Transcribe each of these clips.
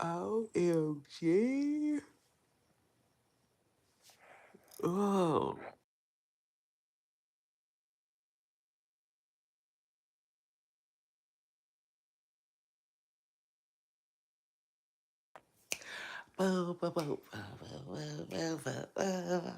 OMG. Oh. Boo, boo, boo, boo, boo, boo, boo, boo, boo.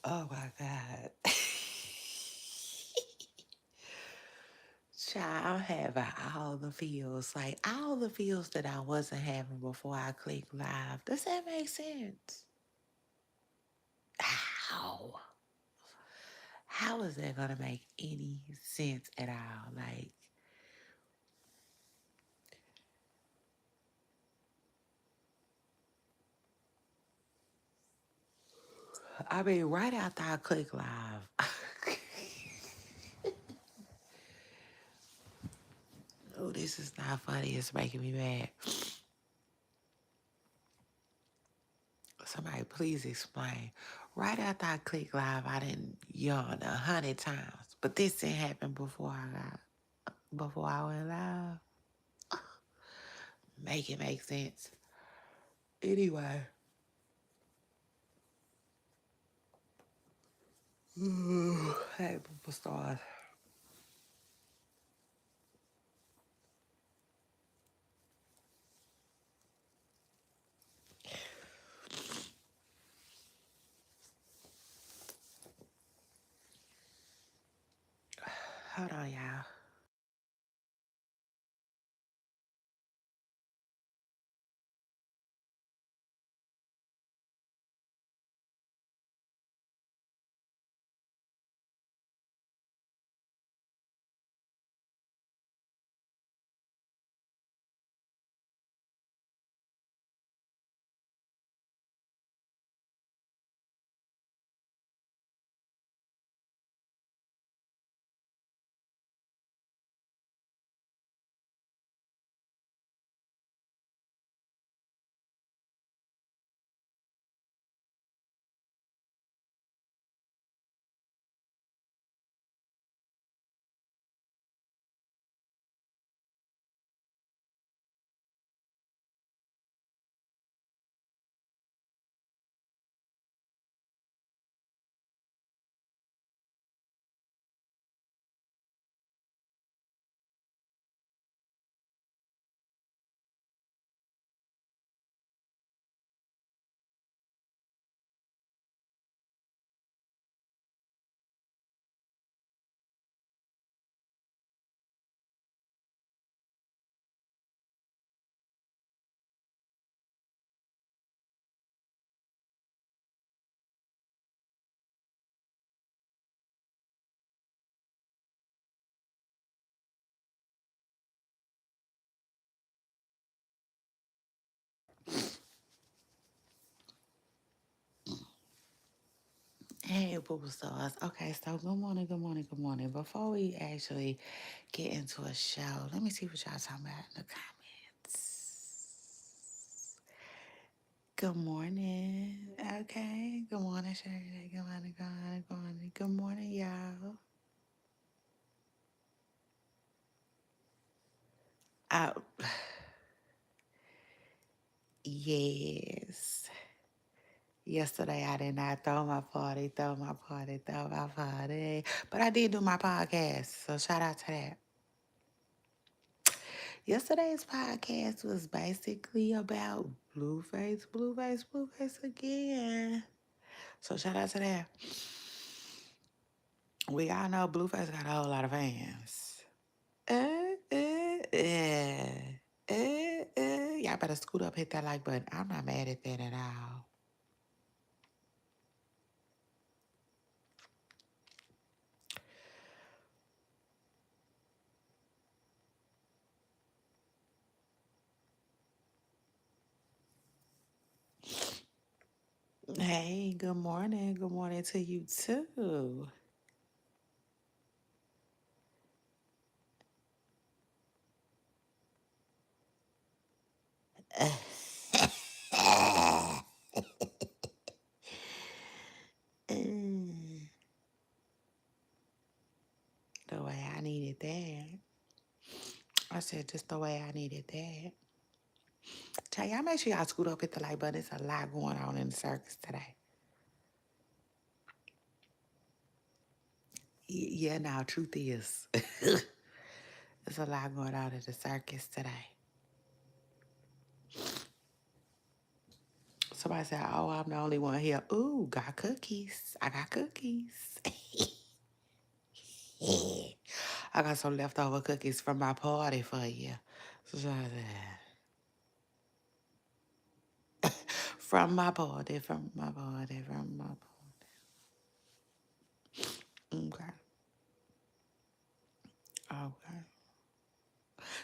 Oh my God. Child, I'm having all the feels, like all the feels that I wasn't having before I clicked live. Does that make sense? How? How is that gonna make any sense at all? Like, I mean, right after I click live. Oh, this is not funny. It's making me mad. Somebody please explain. Right after I click live, I didn't yawn 100 times. But this didn't happen before I went live. Make it make sense. Anyway. Hey, superstars. Hold on, y'all. Hey, superstars. Okay, so good morning, good morning, good morning. Before we actually get into a show, let me see what y'all talking about in the comments. Good morning. Okay. Good morning, Shirley. Good morning, good morning, good morning. Good morning, y'all. Uh, yes. Yesterday I did not throw my party, throw my party. But I did do my podcast, so shout out to that. Yesterday's podcast was basically about Blueface, Blueface, Blueface again. So shout out to that. We all know Blueface got a whole lot of fans. Y'all better scoot up, hit that like button. I'm not mad at that at all. Hey, good morning. Good morning to you too. Mm, the way I needed that. I said just the way I needed that. Tell y'all make sure y'all scoot up, hit the like button. There's a lot going on in the circus today. Yeah, now truth is, there's a lot going on in the circus today. Somebody said, "Oh, I'm the only one here." Ooh, got cookies. I got cookies. I got some leftover cookies from my party for you. So, from my party, from my party, from my party. Okay. Okay.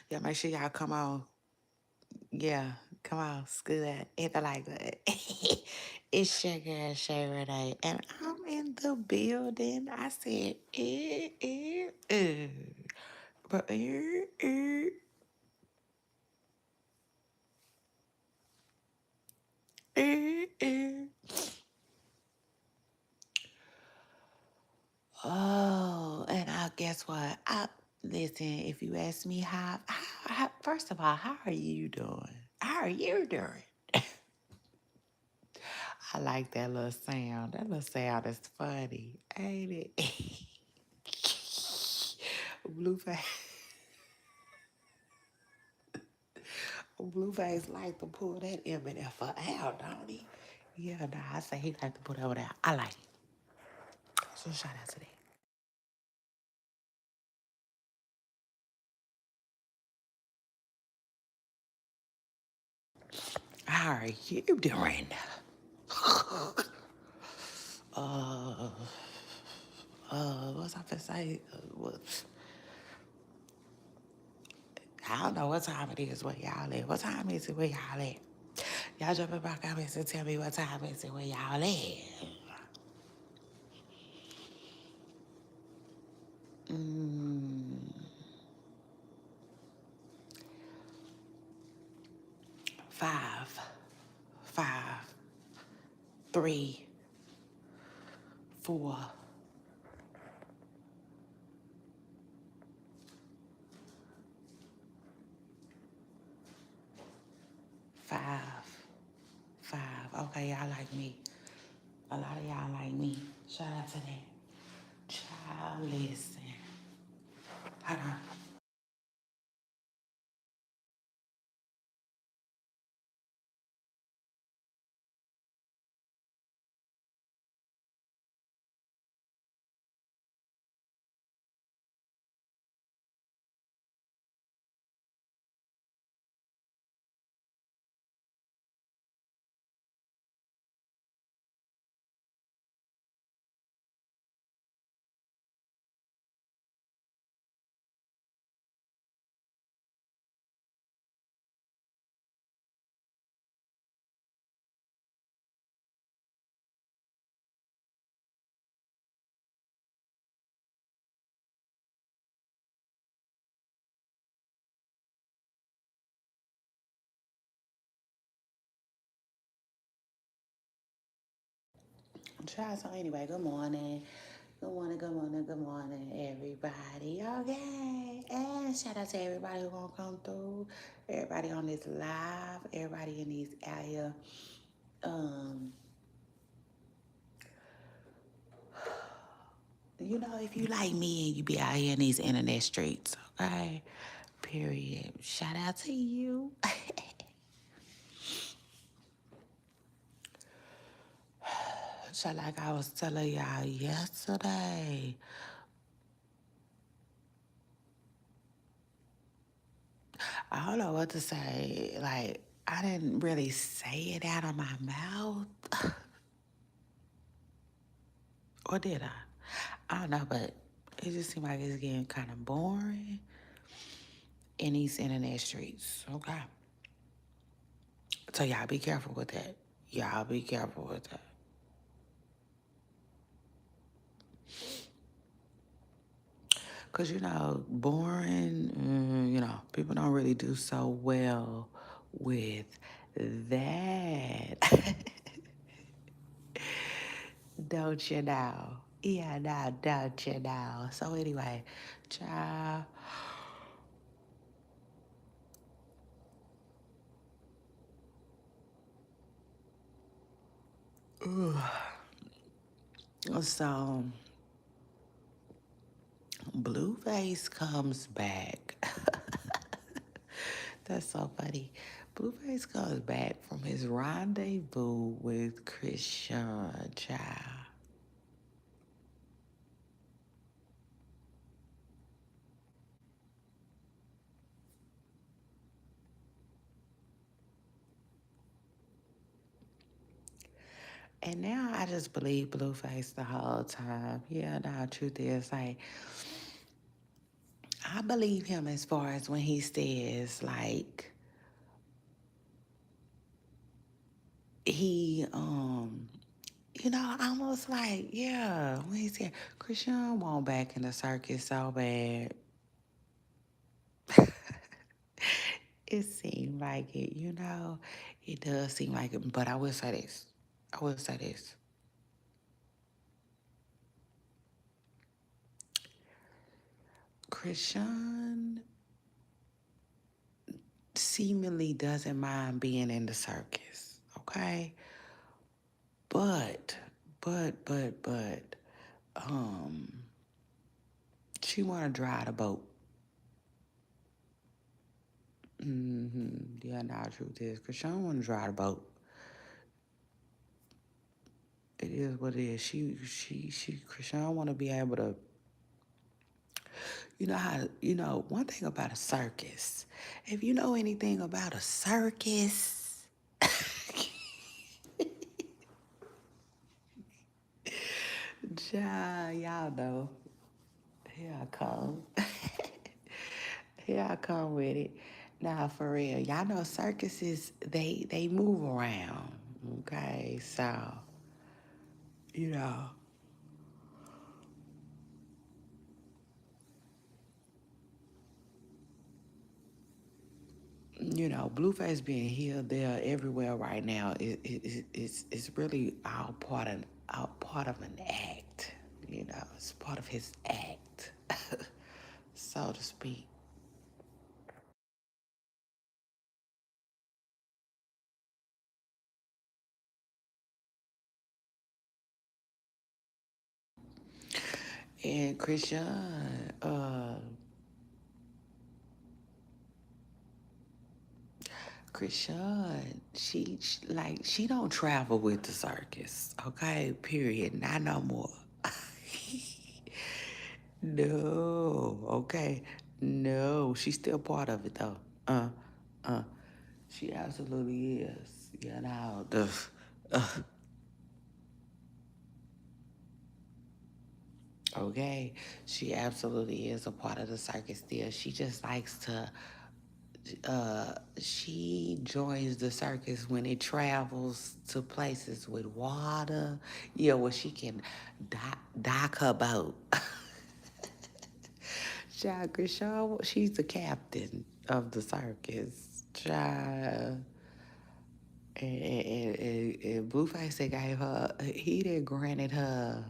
Yeah, make sure y'all come on. Yeah, come on, scoot hit the like button. It's your girl Shay Renee, and I'm in the building. I said, but Oh, and I guess what? I listen. If you ask me first of all, how are you doing? How are you doing? I like that little sound. That little sound is funny, ain't it? Blueface, Blueface like to pull that M&F for out, don't he? Yeah, nah, I say he like to put it over there. I like it. So shout out to that. How are you doing? uh, what's I finna say? I don't know what time it is where y'all at. What time is it where y'all at? Y'all jump in my comments and tell me what time is it where y'all at. Five, five, three, four, five, five. Okay, y'all like me. A lot of y'all like me. Shout out to that. Child, listen. Hold on. Try so anyway, good morning. Good morning, good morning, good morning, everybody. Okay. And shout out to everybody who gonna come through. Everybody on this live, everybody in these out here. Um, if you like me and you be out here in these internet streets, okay? Period. Shout out to you. So like I was telling y'all yesterday, I don't know what to say. Like, I didn't really say it out of my mouth. Or did I? I don't know, but it just seemed like it's getting kind of boring in these internet streets. Okay. So y'all be careful with that. Y'all be careful with that. Because, boring, people don't really do so well with that. Don't you know? Yeah, no, don't you know? So, anyway, child. So, Blueface comes back. That's so funny. Blueface comes back from his rendezvous with Christian, child. And now I just believe Blueface the whole time. Yeah, no, truth is, like, I believe him as far as when he says, like, he, almost like, yeah, when he said, Christian want back in the circus so bad. It seemed like it. It does seem like it. But I will say this. I will say this. Christian seemingly doesn't mind being in the circus. Okay? But, but, um, she want to drive the boat. Yeah, now the truth is, Christian want to drive the boat. It is what it is. Christian want to be able to, one thing about a circus, if you know anything about a circus, y'all know. Here I come. Here I come with it. Now, for real, y'all know circuses, they move around, okay? So, you know, Blueface being here, there, everywhere right now, it's really all part of an act. It's part of his act, so to speak. And Krishan, she don't travel with the circus, okay? Period. Not no more. No, okay. No, she's still part of it though. Uh, she absolutely is. Uh, okay. She absolutely is a part of the circus still. She just likes to she joins the circus when it travels to places with water, where she can dock her boat. Child, Krishaw, she's the captain of the circus. Child. And Blueface they gave her, he did granted her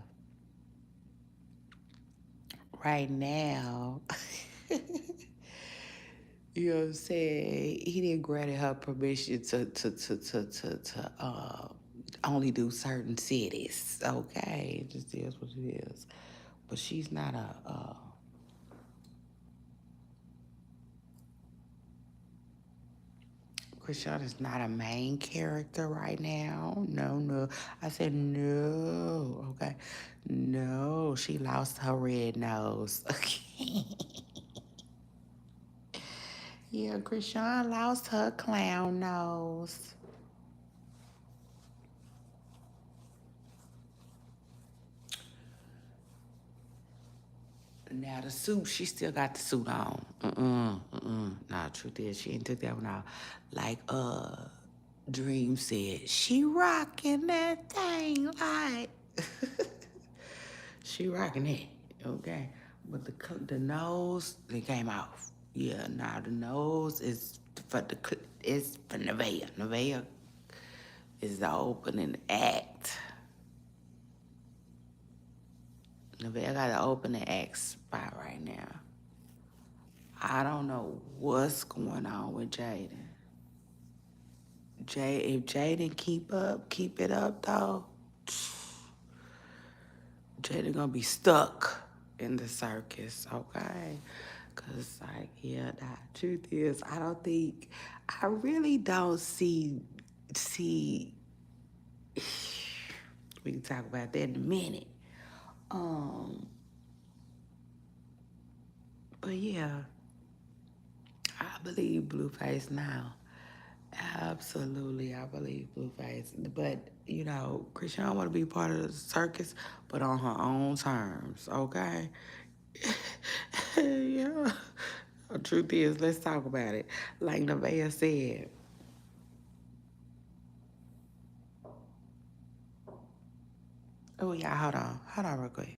right now. You know what I'm saying? He didn't grant her permission to only do certain cities. Okay, it just is what it is. But she's not Krishan is not a main character right now. No, no. I said no. Okay, no. She lost her red nose. Yeah, Krishan lost her clown nose. Now the suit, she still got the suit on. Nah, truth is, she ain't took that one out. Like Dream said, she rocking that thing like she rocking it. Okay. But the nose, it came off. Yeah, now the nose is for it's for Nevaeh. Nevaeh is the opening act. Nevaeh got the opening act spot right now. I don't know what's going on with Jaden. If Jaden keep it up though, Jaden gonna be stuck in the circus, okay? Cause like, yeah, the truth is, I really don't see. We can talk about that in a minute. Um, but yeah, I believe Blueface now. Absolutely, I believe Blueface. But, Christian want to be part of the circus, but on her own terms, okay? Yeah. The truth is, let's talk about it. Like Nevaeh said, oh, yeah, hold on. Hold on real quick.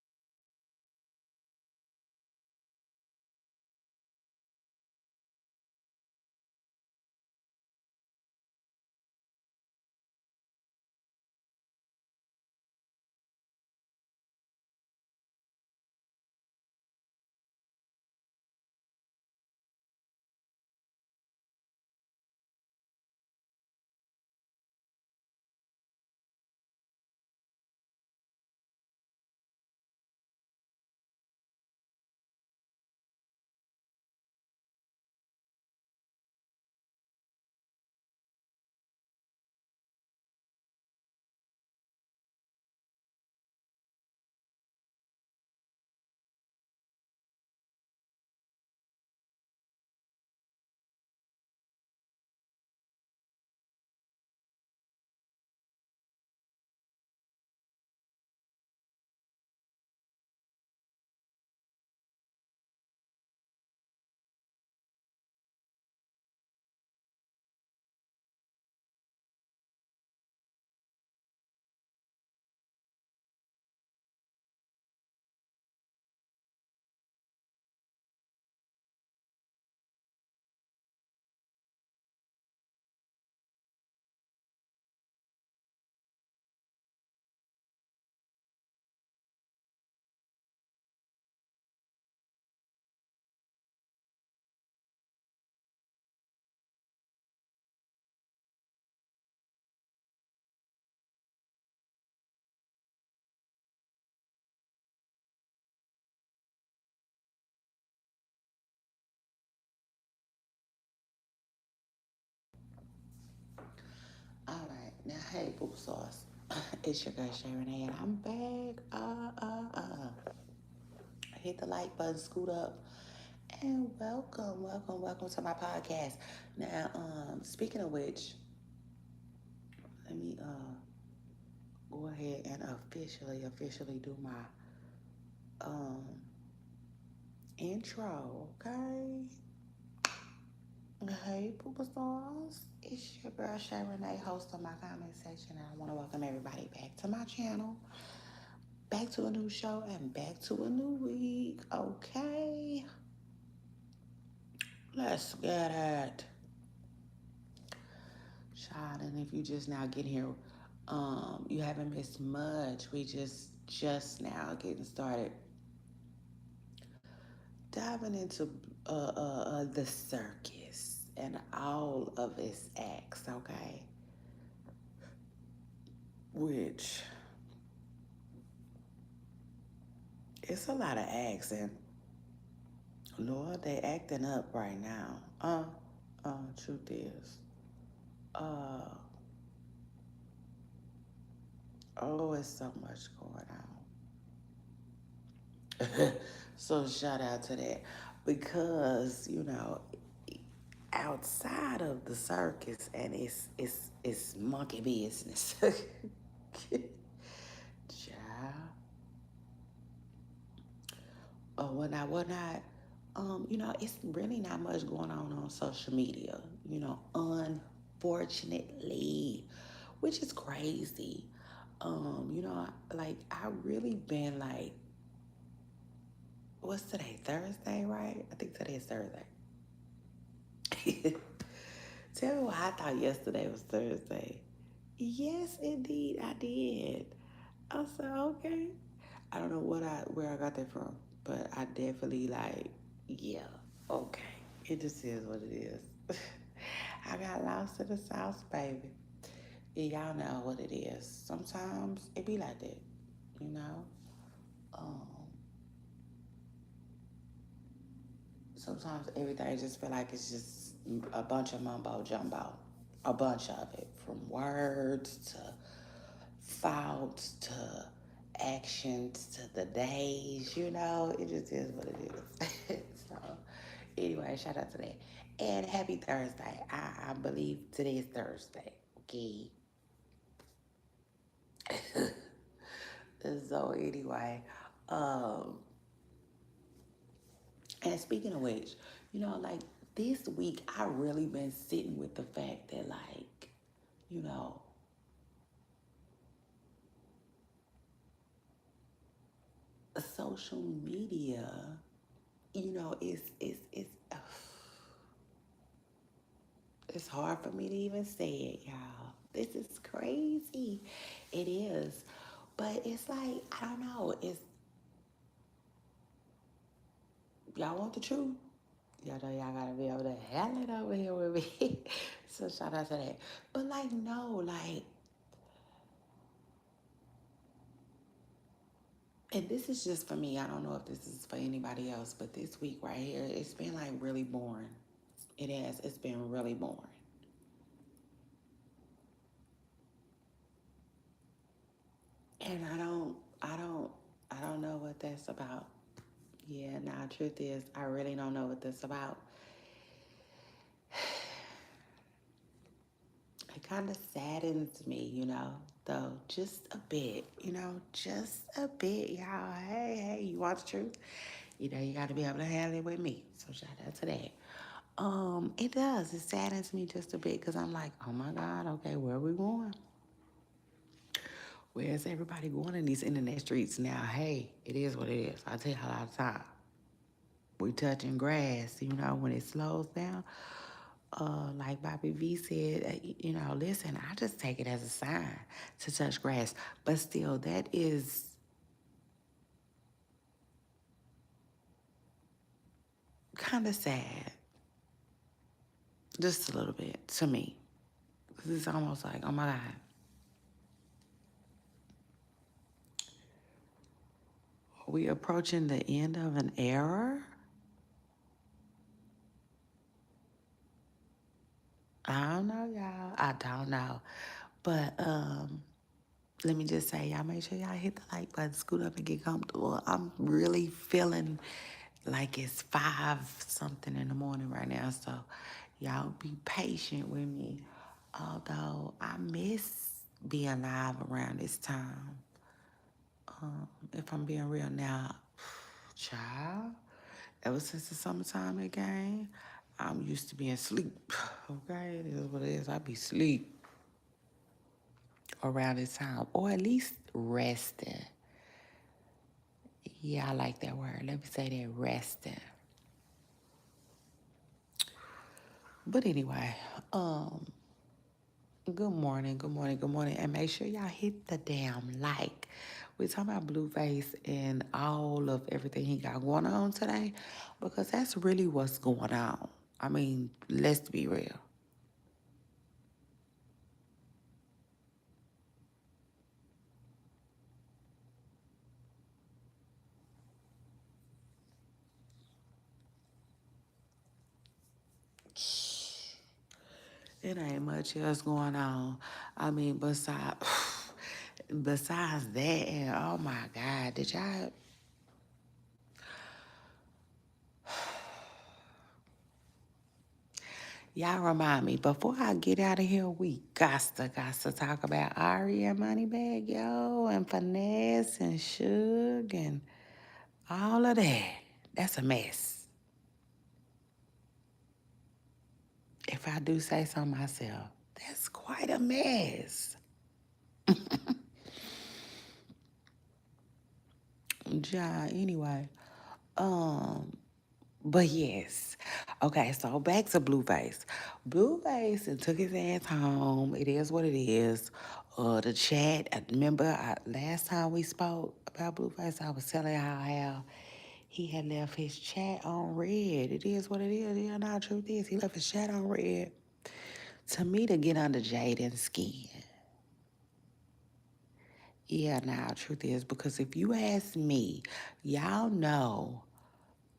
All right. Now, hey, Boo Sauce. It's your girl, Shay Renee, and I'm back. Hit the like button, scoot up, and welcome to my podcast. Now, speaking of which, let me go ahead and officially do my um intro, okay? Hey, Poopa Stars. It's your girl, Shay Renee, host of my comment section, and I want to welcome everybody back to my channel, back to a new show, and back to a new week, okay? Let's get it. Child, and if you just now getting here, you haven't missed much. We just now getting started diving into the circus and all of its acts, okay? Which it's a lot of acts, and Lord, they acting up right now. Truth is, uh, oh, it's so much going on. So shout out to that because outside of the circus, and it's monkey business. Child. Whatnot. It's really not much going on social media. Unfortunately, which is crazy. Like I really been like, what's today? Thursday, right? I think today is Thursday. Tell me why I thought yesterday was Thursday. Yes, indeed, I did. I said, okay. I don't know where I got that from, but I definitely like, yeah, okay. It just is what it is. I got lost in the South, baby. And y'all know what it is. Sometimes it be like that, you know. Um, Sometimes everything just feel like it's just a bunch of mumbo jumbo, a bunch of it, from words to thoughts to actions to the days. It just is what it is. So, anyway, shout out to that, and happy Thursday. I believe today is Thursday. Okay. So anyway, um, and speaking of which, like this week, I really been sitting with the fact that, like, you know, social media, it's hard for me to even say it, y'all. This is crazy. It is, but it's like I don't know. It's y'all want the truth. Y'all know y'all gotta be able to handle it over here with me. So shout out to that. But like no, like and this is just for me. I don't know if this is for anybody else, but this week right here, it's been like really boring. It has. It's been really boring. And I don't know what that's about. Yeah, now truth is I really don't know what that's about. It kind of saddens me, though, just a bit, just a bit, y'all. Hey, you want the truth? You got to be able to handle it with me. So shout out to that. It does. It saddens me just a bit because I'm like, oh my God, okay, where are we going? Where's everybody going in these internet streets now? Hey, it is what it is. I tell you a lot of time. We touching grass, when it slows down. Like Bobby V said, listen, I just take it as a sign to touch grass. But still, that is kind of sad, just a little bit to me. Because it's almost like, oh my God, are we approaching the end of an era? I don't know, y'all. I don't know. But let me just say, y'all make sure y'all hit the like button, scoot up and get comfortable. I'm really feeling like it's 5 something in the morning right now. So y'all be patient with me. Although I miss being live around this time. If I'm being real now, child, ever since the summertime again, I'm used to being asleep. Okay, it is what it is. I be asleep around this time, or at least resting. Yeah, I like that word. Let me say that, resting. But anyway, good morning, good morning, good morning. And make sure y'all hit the damn like. We're talking about Blueface and all of everything he got going on today because that's really what's going on. I mean, let's be real. It ain't much else going on. I mean, besides that, and oh my God, did y'all Y'all remind me, before I get out of here, we got to talk about Ari and Moneybag, yo, and Finesse and Suge and all of that. That's a mess. If I do say so myself, that's quite a mess. Ja, anyway. Um, but yes. Okay, so back to Blueface. Blueface and took his ass home. It is what it is. The chat, I remember last time we spoke about Blueface, I was telling y'all how he had left his chat on red. It is what it is. Yeah, no, truth is, he left his chat on red to me to get under Jaden's skin. Yeah, now, truth is, because if you ask me, y'all know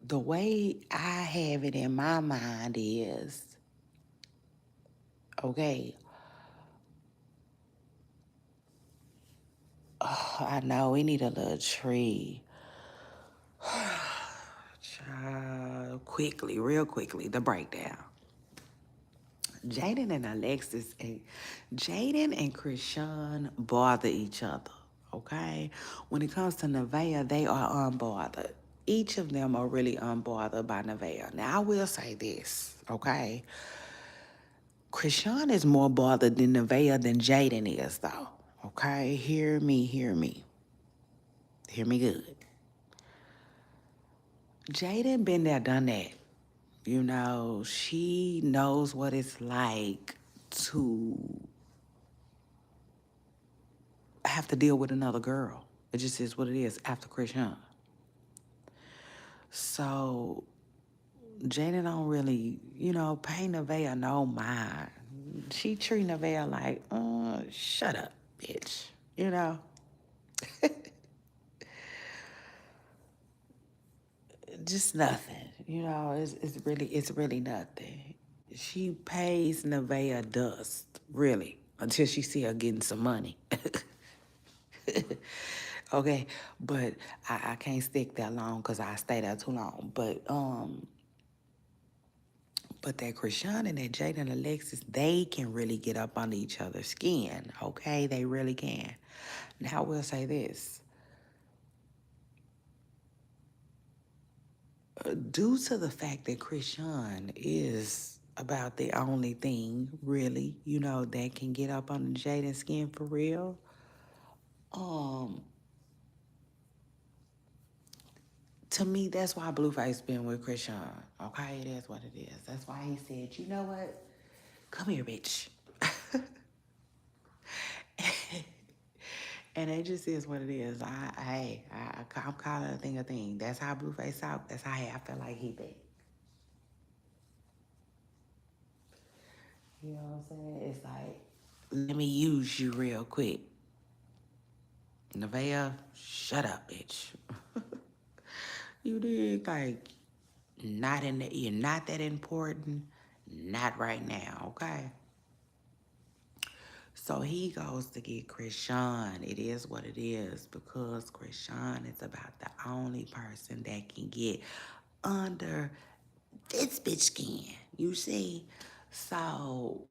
the way I have it in my mind is, okay, I know we need a little tree. Child, quickly, real quickly, the breakdown. Jaden and Alexis and Jaden and Krishan bother each other. Okay? When it comes to Nevaeh, they are unbothered. Each of them are really unbothered by Nevaeh. Now I will say this, okay? Krishan is more bothered than Nevaeh than Jaden is, though. Okay? Hear me, hear me. Hear me good. Jaden been there, done that. You know, she knows what it's like to have to deal with another girl. It just is what it is after Krishan. So Jaden don't really, pay Nevaeh no mind. She treat Nevaeh like, shut up, bitch. You know? Just nothing. It's really nothing. She pays Nevaeh dust, really, until she see her getting some money. Okay, but I can't stick that long because I stay there too long. But that Krishan and that Jada and Alexis, they can really get up under each other's skin. Okay, they really can. Now I will say this: due to the fact that Krishan is about the only thing really, that can get up under Jada's skin for real. Um, to me, that's why Blueface been with Krishan. Okay, it is what it is. That's why he said, you know what? Come here, bitch. And it just is what it is. I'm calling a thing a thing. That's how Blueface talk. That's how I feel like he be. You know what I'm saying? It's like, let me use you real quick. Nevaeh, shut up, bitch. You did like you're not that important. Not right now, okay? So he goes to get Krishan. It is what it is because Krishan is about the only person that can get under this bitch skin. You see? So,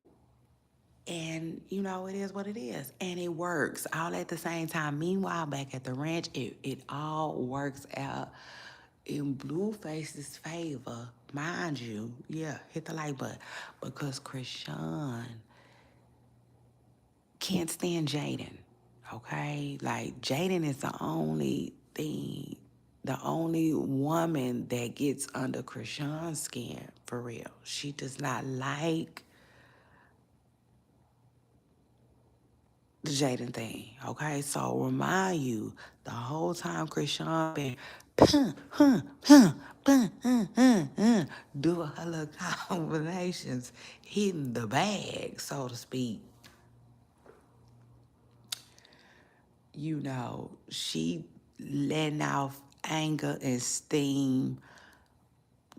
and it is what it is. And it works all at the same time. Meanwhile, back at the ranch, it all works out in Blueface's favor. Mind you, yeah, hit the like button. Because Krishan can't stand Jaden. Okay? Like Jaden is the only woman that gets under Krishan's skin for real. She does not like the Jaden thing. Okay? So remind you, the whole time Krishan been doing her little combinations, hitting the bag, so to speak. She letting off anger and steam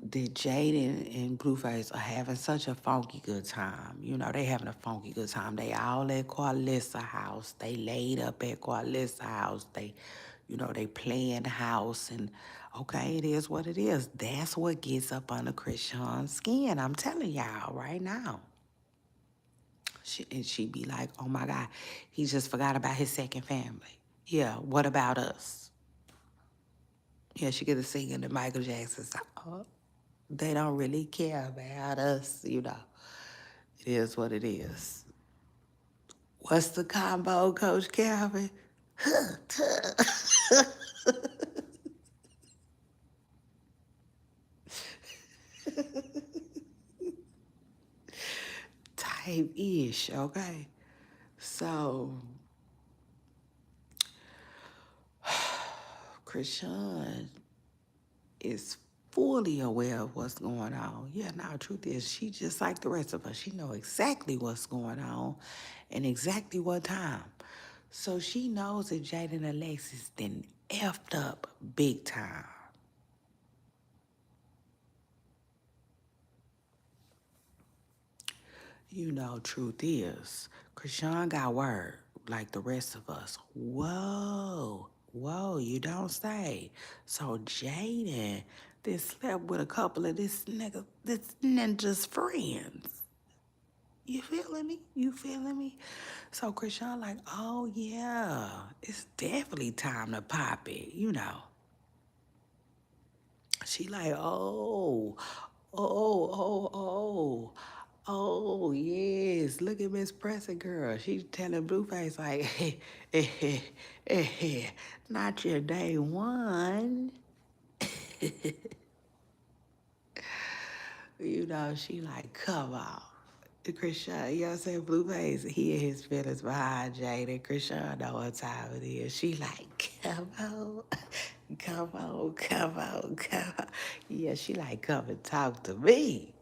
that Jaden and Blueface are having such a funky good time. They having a funky good time. They all at Carlissa's house. They laid up at Carlissa's house. They play in the house, and okay, it is what it is. That's what gets up under Krishan's skin. I'm telling y'all right now. And she be like, oh my God, he just forgot about his second family. Yeah, what about us? Yeah, she get to singing the Michael Jackson song. Oh, they don't really care about us. It is what it is. What's the combo, Coach Calvin? Type-ish, okay? So, Krishan is fully aware of what's going on. Yeah, now truth is she just like the rest of us. She know exactly what's going on and exactly what time. So she knows that Jaden Alexis then effed up big time. Truth is, Krishan got word like the rest of us. Whoa, whoa, you don't say. So Jaden then slept with a couple of this ninja's friends. You feeling me? You feeling me? So Krishan like, oh yeah, it's definitely time to pop it. She like, oh, yes. Look at Miss Presser girl. She telling Blueface like, not your day one. She like, come on. Krishan, you know what I'm saying? Blueface, he and his feelings behind Jade, and Krishan know what time it is. She like, come on, come on, come on, come on. Yeah, she like, come and talk to me.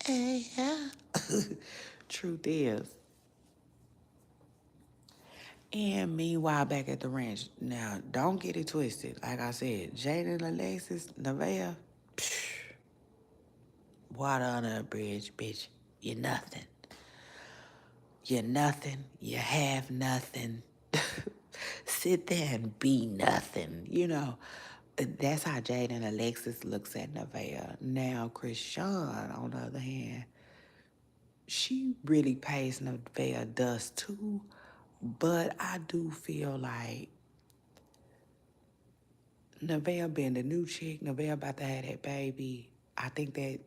Yeah. Truth is. And meanwhile, back at the ranch, now, don't get it twisted. Like I said, Jade and Alexis, Nevaeh, water under a bridge, bitch. You're nothing. You're nothing. You have nothing. Sit there and be nothing. That's how Jade and Alexis looks at Nevaeh. Now, Krishan, on the other hand, she really pays Nevaeh dust too. But I do feel like Nevaeh being the new chick, Nevaeh about to have that baby. I think that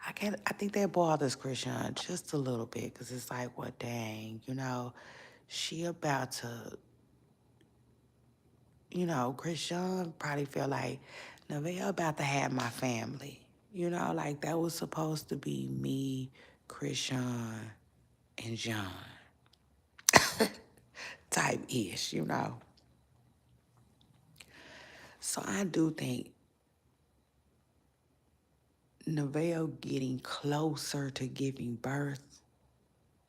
I think that bothers Krishan just a little bit because it's like, well, dang, she about to, Krishan probably feel like Nevaeh about to have my family. Like that was supposed to be me, Krishan, and John type ish. So I do think Nevaeh getting closer to giving birth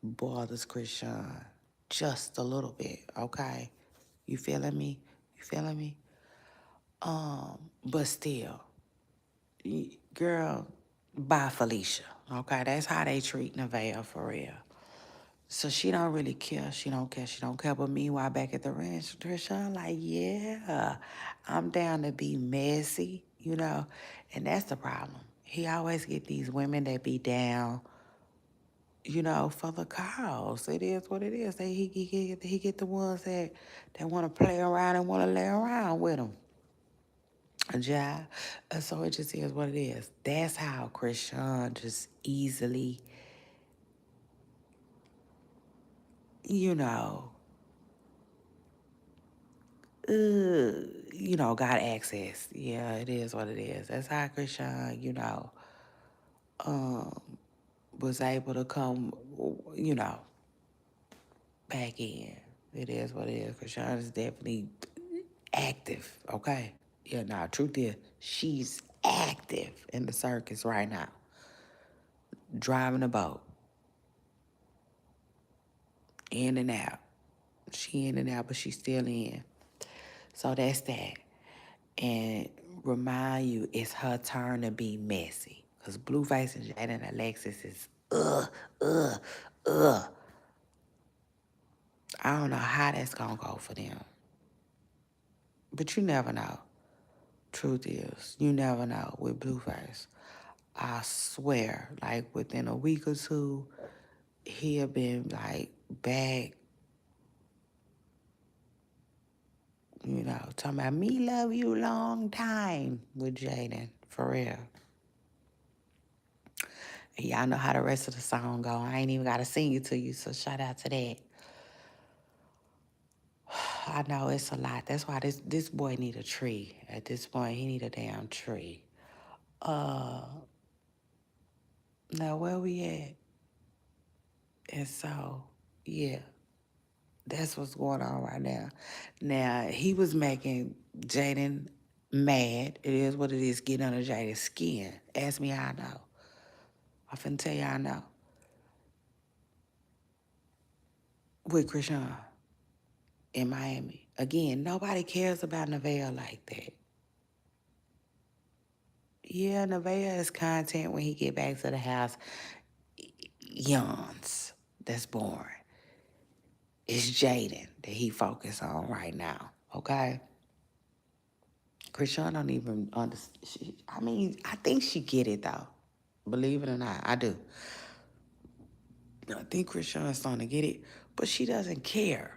bothers Krishan just a little bit, okay? You feeling me? You feeling me? But still, girl, bye Felicia, okay? That's how they treat Nevaeh for real. So she don't really care. She don't care. She don't care. But meanwhile, back at the ranch, Krishan like, yeah, I'm down to be messy. And that's the problem. He always get these women that be down, for the cause. It is what it is. He get the ones that want to play around and want to lay around with him. Yeah. So it just is what it is. That's how Krishan just easily, you know, got access. Yeah, it is what it is. That's how Krishan, was able to come, you know, back in. It is what it is. Krishan is definitely active, okay? Yeah, nah, truth is, she's active in the circus right now. Driving a boat. In and out. She in and out, but she's still in. So that's that. And remind you, it's her turn to be messy. Because Blueface and Jada and Alexis is, ugh. I don't know how that's gonna go for them. But you never know. Truth is, you never know with Blueface. I swear, like within a week or two, he'll been like back, talking about me love you long time with Jaden, for real. And y'all know how the rest of the song go. I ain't even gotta sing it to you, so shout out to that. I know it's a lot. That's why this boy need a tree. At this point, he need a damn tree. Uh, now where we at? And so, yeah, that's what's going on right now. Now he was making Jaden mad. It is what it is. Getting under Jaden's skin. Ask me how I know. I finna tell you I know. With Krishan in Miami. Again, nobody cares about Nevaeh like that. Yeah, Nevaeh is content when he get back to the house. Yawns. That's boring. It's Jaden that he focus on right now. Okay? Krishan don't even understand. I think she get it though. Believe it or not, I do. I think Krishan is starting to get it, but she doesn't care.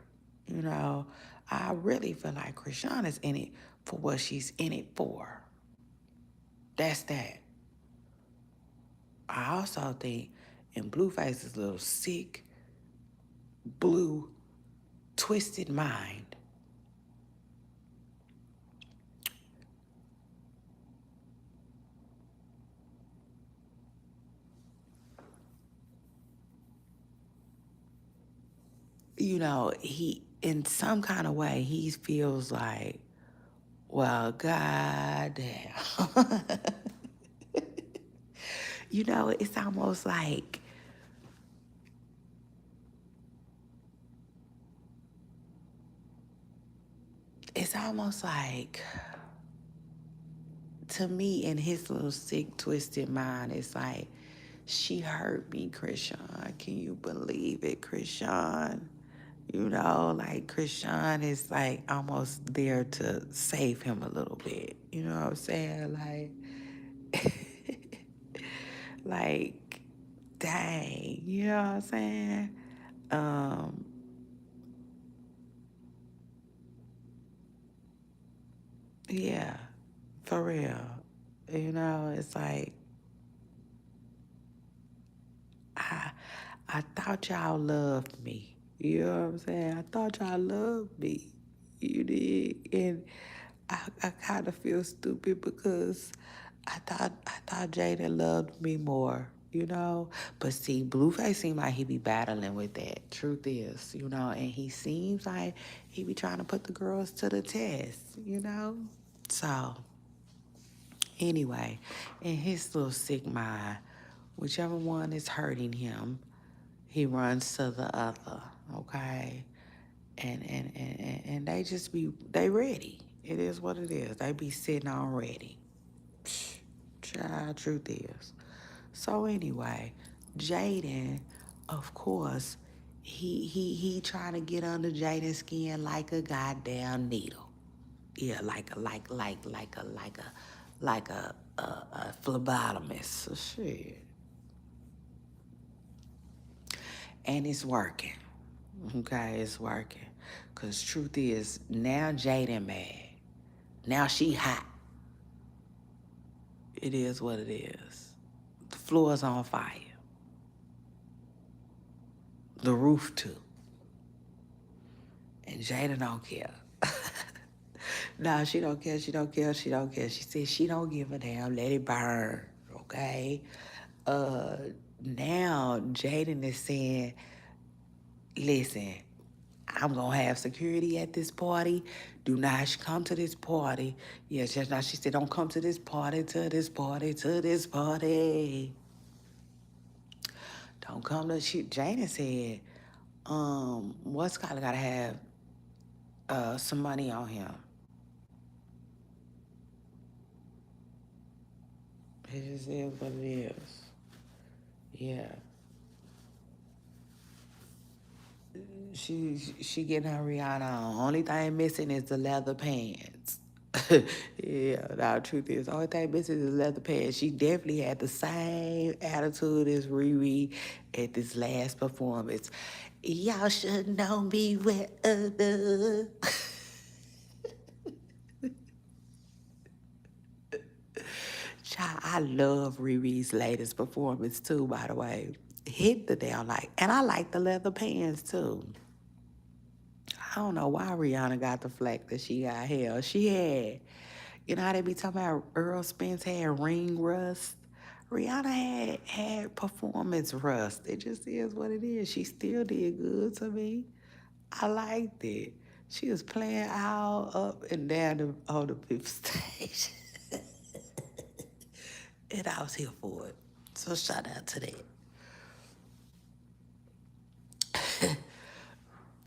I really feel like Krishan is in it for what she's in it for. That's that. I also think in Blueface's little sick, blue, twisted mind, he, in some kind of way, he feels like, well, goddamn. It's almost like, it's almost like, to me, in his little sick, twisted mind, it's like, she hurt me, Krishan. Can you believe it, Krishan? Like Krishan is like almost there to save him a little bit. You know what I'm saying? Like, dang, you know what I'm saying? Um, yeah, for real. It's like I I thought y'all loved me. You know what I'm saying? I thought y'all loved me. You did. And I kind of feel stupid because I thought Jada loved me more, But see, Blueface seemed like he be battling with that. Truth is, and he seems like he be trying to put the girls to the test. So, anyway, in his little sick mind, whichever one is hurting him, he runs to the other, okay? And they ready. It is what it is. They be sitting on ready. Child, truth is. So anyway, Jaden, of course, he trying to get under Jaden's skin like a goddamn needle. Yeah, like a phlebotomist. So shit. And it's working. Okay, it's working. Cause truth is, now Jaden mad. Now she hot. It is what it is. The floor's on fire. The roof too. And Jada don't care. No, she don't care, she don't care, she don't care. She said she don't give a damn, let it burn, okay? Uh, Now Jaden is saying, listen, I'm gonna have security at this party. Do not come to this party. Yes, just now she said, don't come to this party, to this party, to this party. Don't come to Jaden said, what's gotta have some money on him. It just is what it is. Yeah. She getting her Rihanna on. Only thing missing is the leather pants. Yeah, the truth is, the only thing missing is leather pants. She definitely had the same attitude as Riri at this last performance. Y'all should know me with other. Child, I love Riri's latest performance too, by the way. Hit the damn like, and I like the leather pants too. I don't know why Rihanna got the flack that she got. Hell, she had, you know how they be talking about Earl Spence had ring rust? Rihanna had performance rust. It just is what it is. She still did good to me. I liked it. She was playing all up and down on the fifth stage. And I was here for it. So shout out to that.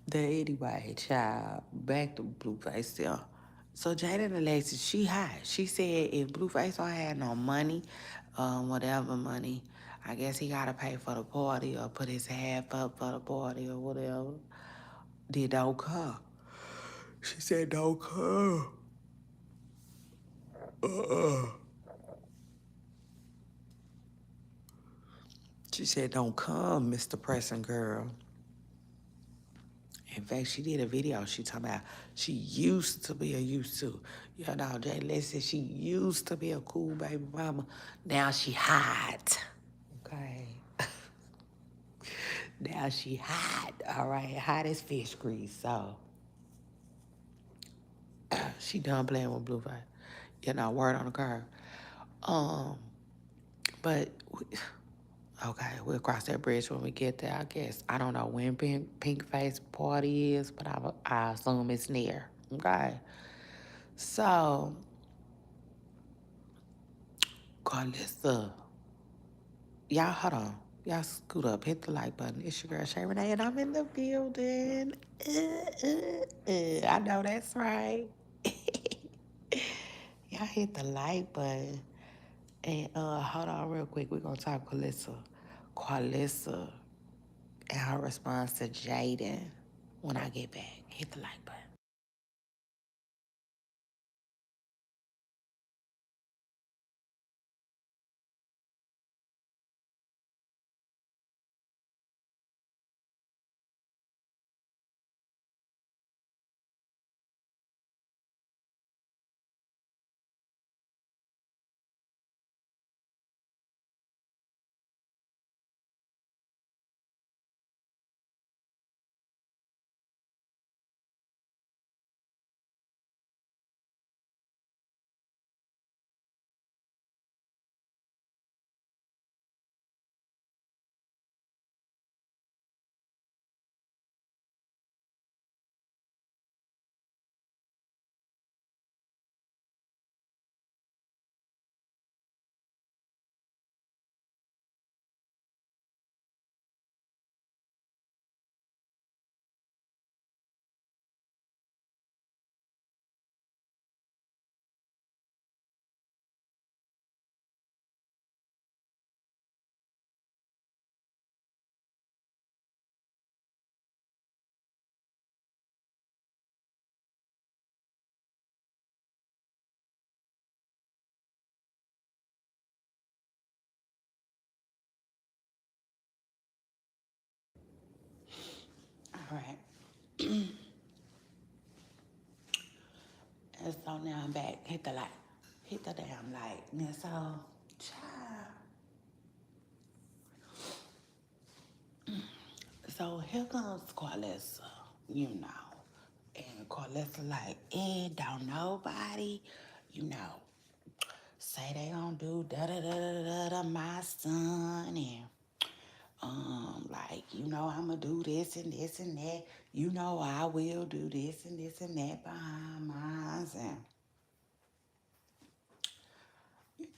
The anyway, child, back to Blueface still. So Jada and Alexis, she hot. She said if Blueface don't have no money, whatever money, I guess he gotta pay for the party or put his half up for the party or whatever. Then don't come. She said don't come. She said don't come, Mr. Pressing Girl. In fact, she did a video. She talking about she used to be a used to. You know, Jay Leslie, she used to be a cool baby mama. Now she hot. Okay. Now she hot. All right. Hot as fish grease. So she done playing with Blueface. You know, word on the curve. Um, but okay, we'll cross that bridge when we get there, I guess. I don't know when Pink Face party is, but I assume it's near. Okay. So Carlissa, y'all, hold on. Y'all scoot up, hit the like button. It's your girl Shay Renee, and I'm in the building. I know that's right. Y'all hit the like button. And hold on real quick. We're gonna talk Carlissa and her response to Jaden when I get back. Hit the like button. All right. And so now I'm back. Hit the like. Hit the damn like. And so, child. So here comes Carlissa, you know. And Carlissa like, don't nobody, you know, say they gonna do da da da da da da my son and like, you know, I'ma do this and this and that. You know I will do this and this and that behind mine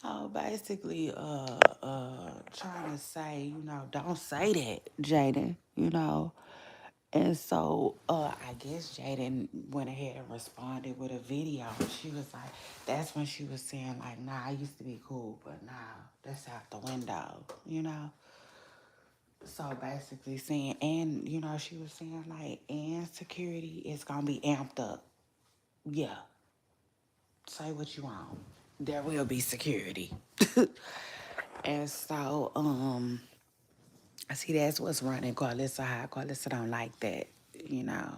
and basically trying to say, you know, don't say that, Jaden, you know. And so I guess Jaden went ahead and responded with a video. She was like, that's when she was saying like, nah, I used to be cool, but nah, that's out the window, you know. So basically saying, and she was saying like, and security is gonna be amped up. Yeah, say what you want. There will be security. And so, I see that's what's running Carlissa high. Carlissa don't like that, you know.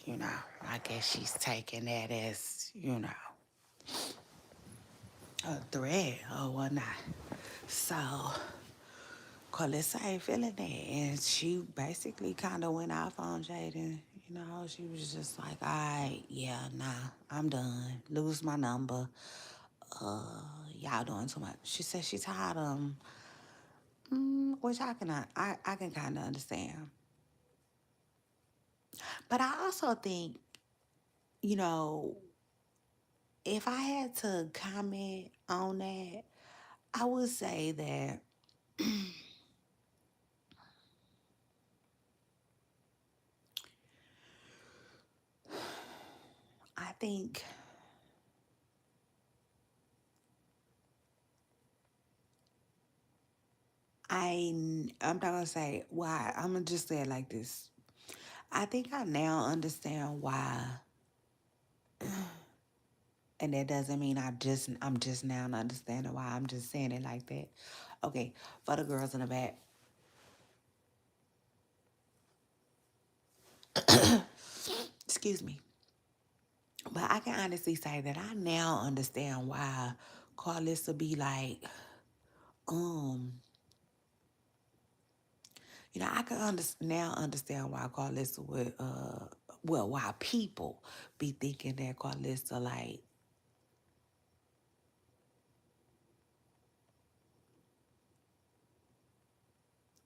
You know, I guess she's taking that as, a threat or whatnot. So, Carlissa ain't feeling that. And she basically kind of went off on Jaden. She was just like, all right, yeah, nah, I'm done. Lose my number. Y'all doing too much. She said she's tired of him, which I can kind of understand. But I also think, you know, if I had to comment on that, I would say that I think I'm not gonna say why. I'm gonna just say it like this. I think I now understand why, and that doesn't mean I'm just now understanding why. I'm just saying it like that. Okay, for the girls in the back, excuse me, but I can honestly say that I now understand why Carlissa be like, um, I can now understand why Carlissa would, well, why people be thinking that Carlissa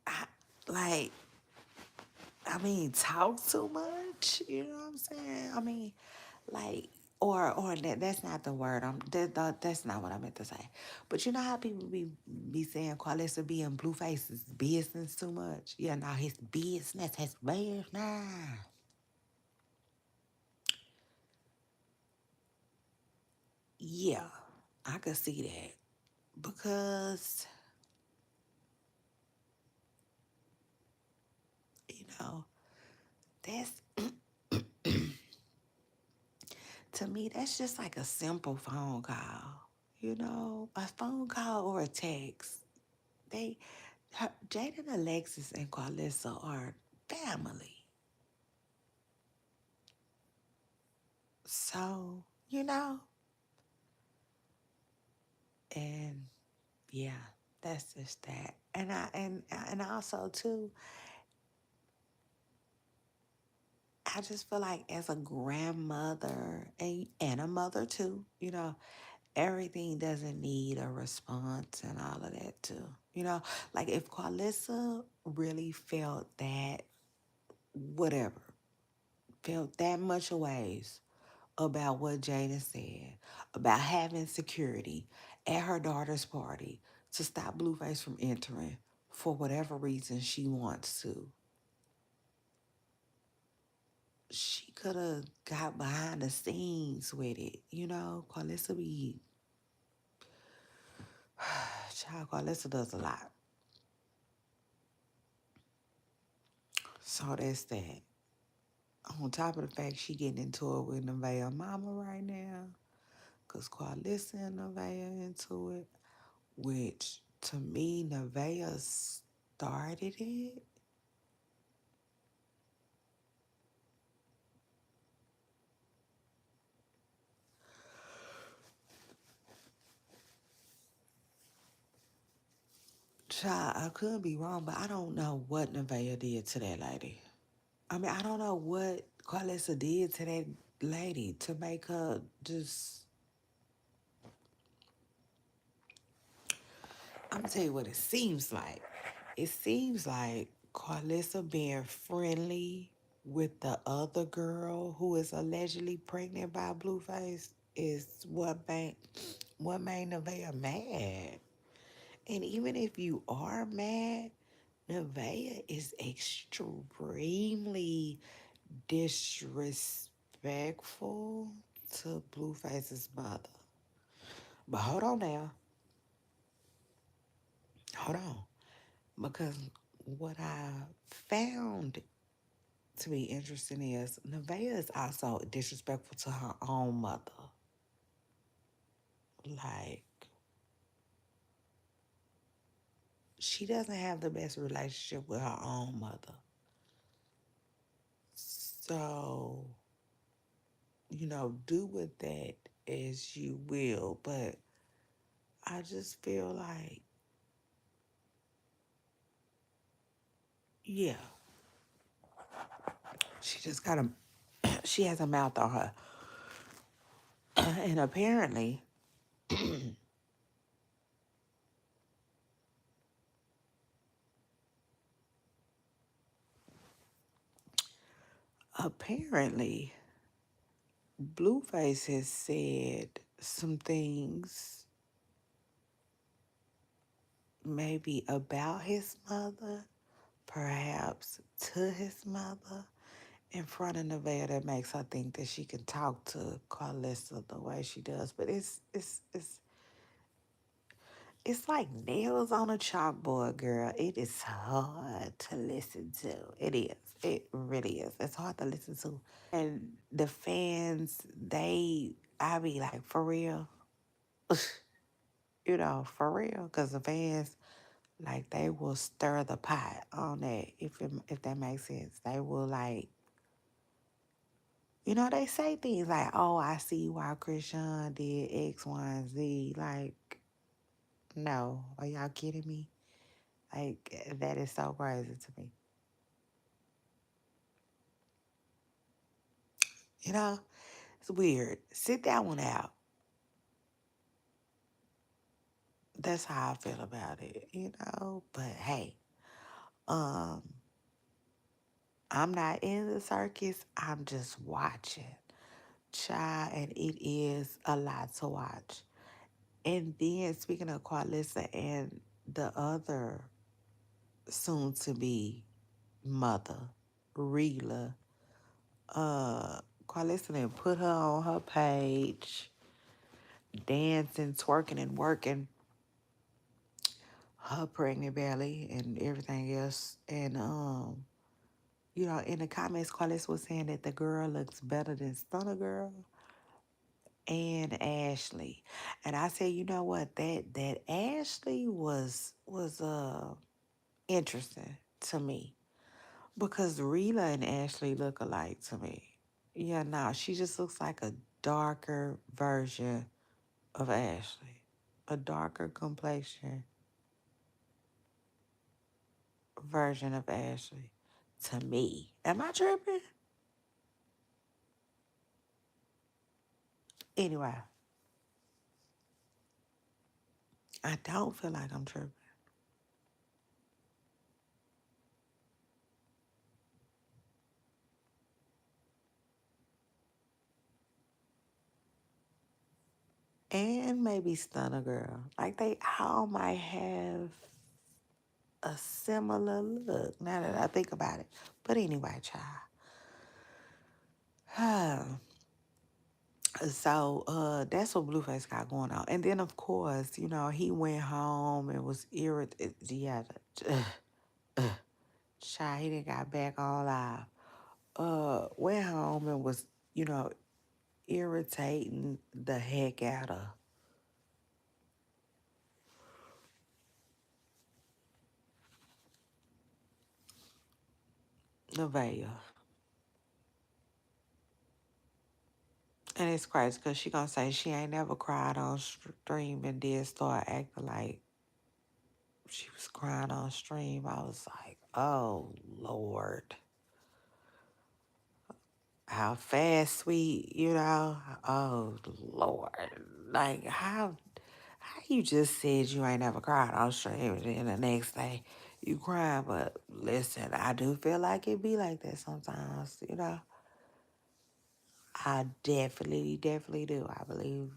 I, like, talk too much. You know what I'm saying? Like, or that's not the word. That's not what I meant to say. But you know how people be saying Carlissa be in Blueface's business too much. Yeah, now his business, his business. Yeah, I could see that because you know that's to me that's just like a simple phone call. A phone call or a text. Jaden, Alexis, and Carlissa are family. So, and yeah, that's just that. And also too, I just feel like as a grandmother and a mother too, everything doesn't need a response and all of that too. Like if Carlissa really felt that whatever, felt that much ways about what Jada said, about having security at her daughter's party to stop Blueface from entering for whatever reason she wants to. She could have got behind the scenes with it, Carlissa child, Carlissa does a lot. So that's that. On top of the fact she getting into it with Nevaeh mama right now, because Carlissa and Nevaeh into it, which to me, Nevaeh started it. Child, I could be wrong, but I don't know what Nevaeh did to that lady. I don't know what Carlissa did to that lady to make her just. I'm gonna tell you what it seems like. It seems like Carlissa being friendly with the other girl who is allegedly pregnant by Blueface is what made Nevaeh mad. And even if you are mad, Nevaeh is extremely disrespectful to Blueface's mother. But hold on now. Hold on. Because what I found to be interesting is Nevaeh is also disrespectful to her own mother. Like, she doesn't have the best relationship with her own mother. So, do with that as you will. But I just feel like, yeah, she just got a, she has a mouth on her. And apparently, Blueface has said some things maybe about his mother, perhaps to his mother, in front of Nevaeh that makes her think that she can talk to Carlissa the way she does. But it's like nails on a chalkboard, girl. It is hard to listen to. It is. It really is. It's hard to listen to. And the fans, I be like, for real? For real? Because the fans, like, they will stir the pot on that, if that makes sense. They will, like, they say things like, oh, I see why Christian did X, Y, and Z. Like, no. Are y'all kidding me? Like, that is so crazy to me. You know, it's weird. Sit that one out. That's how I feel about it. But hey, um, I'm not in the circus. I'm just watching. Child, and it is a lot to watch. And then speaking of Qualissa and the other soon to be mother, Rila, Qualissa done put her on her page, dancing, twerking, and working her pregnant belly and everything else. And in the comments, Qualissa was saying that the girl looks better than Stunner Girl and Ashley. And I said, you know what, that Ashley was interesting to me. Because Rila and Ashley look alike to me. Yeah, no, she just looks like a darker version of Ashley. A darker complexion version of Ashley to me. Am I tripping? Anyway, I don't feel like I'm tripping. And maybe Stunner Girl. Like they all might have a similar look now that I think about it. But anyway, child. So that's what Blueface got going on. And then of course, he went home and was irritated. Yeah, child, he didn't got back on live. Went home and was, you know, irritating the heck out of Nevaeh. And it's crazy because she gonna say she ain't never cried on stream and then start acting like she was crying on stream. I was like, oh, Lord. How fast, sweet, Oh, Lord. Like, how you just said you ain't never cried on stream and then the next day you crying. But listen, I do feel like it be like that sometimes. I definitely, definitely do. I believe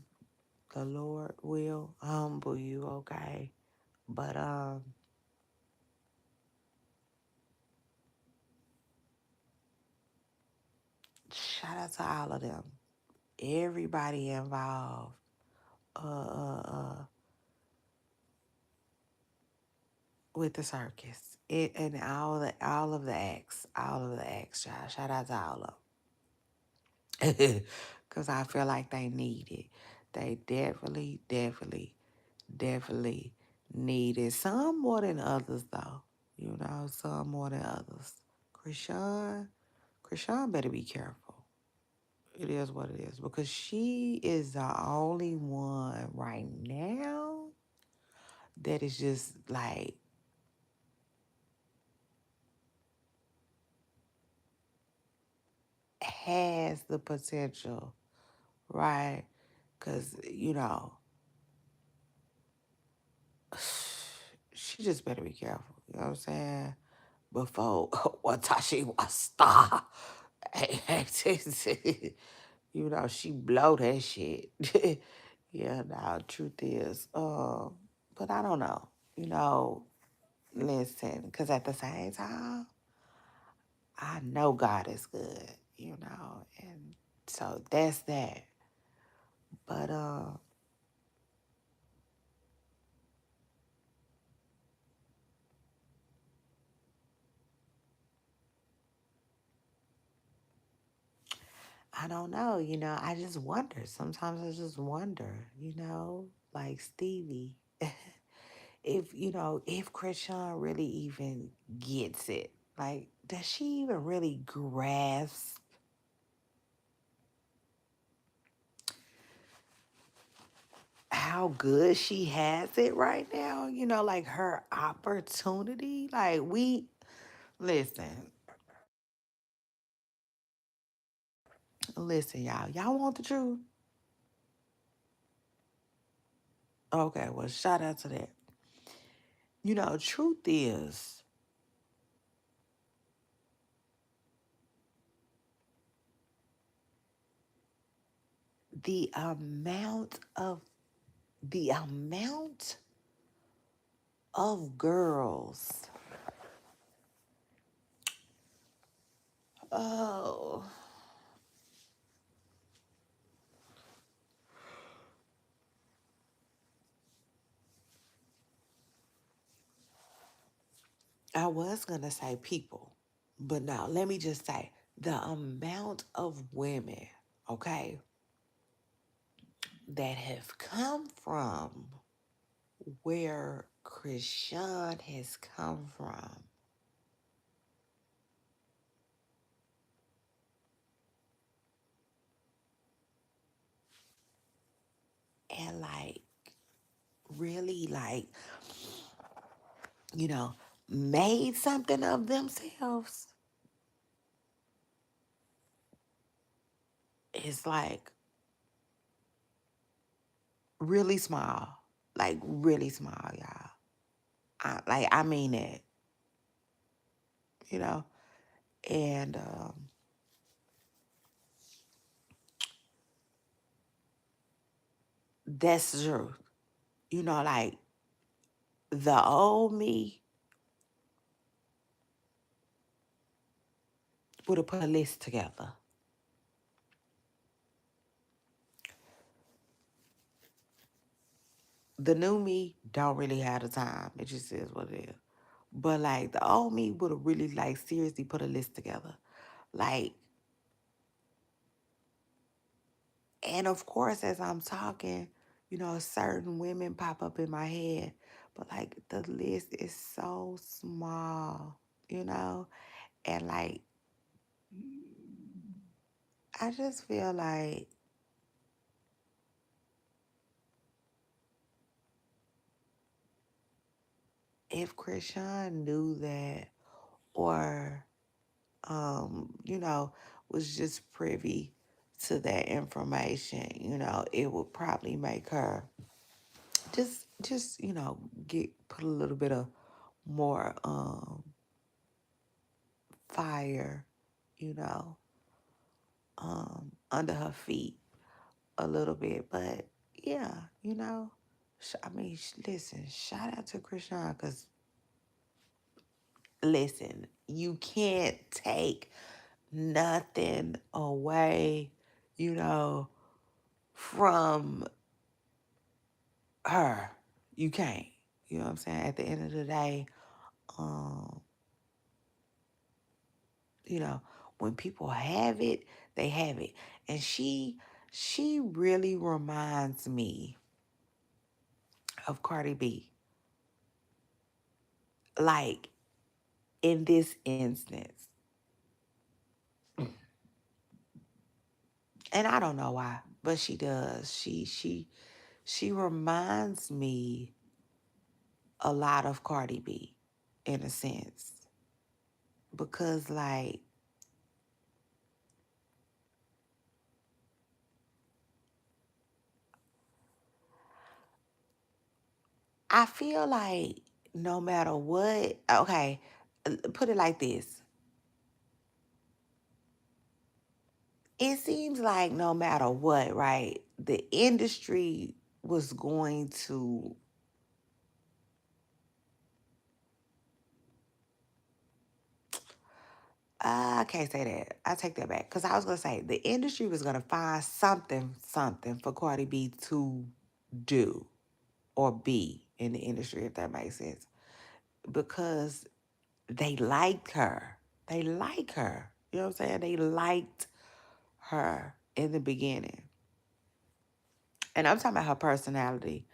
the Lord will humble you, okay? But shout out to all of them. Everybody involved. Uh uh uh with the circus. It and all of the acts, child. Shout out to all of them, cause I feel like they need it. They definitely need it. Some more than others, though. You know, some more than others. Krishan, Krishan better be careful. It is what it is because she is the only one right now that is just like has the potential, right? Because, you know, she just better be careful. You know what I'm saying? Before Watashi was star. You know, she blow that shit. Yeah, now truth is, but I don't know. You know, listen, because at the same time, I know God is good, you know, and so that's that. But I don't know, you know, I just wonder. Sometimes I just wonder, you know, like Stevie, if, you know, if Krishan really even gets it. Like, does she even really grasp how good she has it right now? You know, like her opportunity. Like, listen, listen, y'all. Y'all want the truth? Okay, well, shout out to that. You know, truth is, the amount of the amount of girls. Oh, I was gonna say people, but now let me just say the amount of women, okay, that have come from where Krishan has come from, and like really like, you know, made something of themselves. It's like really small, like really small, y'all. I mean it, you know, and that's the truth. You know, like the old me would have put a list together. The new me don't really have the time. It just is what it is. But like the old me would have really like seriously put a list together. Like, and of course, as I'm talking, you know, certain women pop up in my head, but like the list is so small, you know? And like, I just feel like if Krishan knew that, or, you know, was just privy to that information, you know, it would probably make her you know, get put a little bit of more fire, you know, under her feet a little bit. But yeah, you know, I mean, listen, shout out to Krishan because listen, you can't take nothing away, you know, from her. You can't. You know what I'm saying? At the end of the day, Um, you know, when people have it, they have it. And she really reminds me of Cardi B. Like in this instance. And I don't know why, but she does. She reminds me a lot of Cardi B in a sense. Because like I feel like no matter what, okay, put it like this. It seems like no matter what, right, the industry was going to, I can't say that. I take that back. Because I was going to say the industry was going to find something for Cardi B to do or be in the industry, if that makes sense. Because they liked her. They like her. You know what I'm saying? They liked her in the beginning. And I'm talking about her personality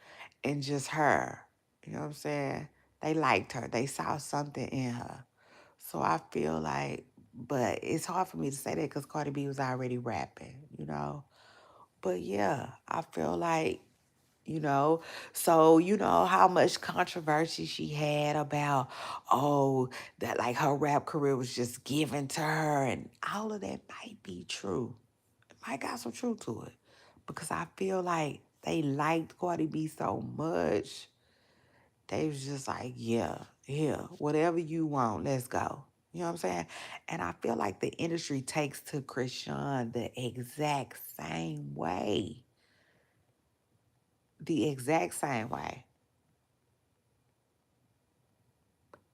and just her. You know what I'm saying? They liked her. They saw something in her. So I feel like, but it's hard for me to say that because Cardi B was already rapping, you know? But yeah, I feel like, you know, so you know how much controversy she had about, oh, that like her rap career was just given to her, and all of that might be true. It might got some truth to it. Because I feel like they liked Cardi B so much, they was just like, yeah, yeah, whatever you want, let's go. You know what I'm saying? And I feel like the industry takes to Krishan the exact same way. The exact same way.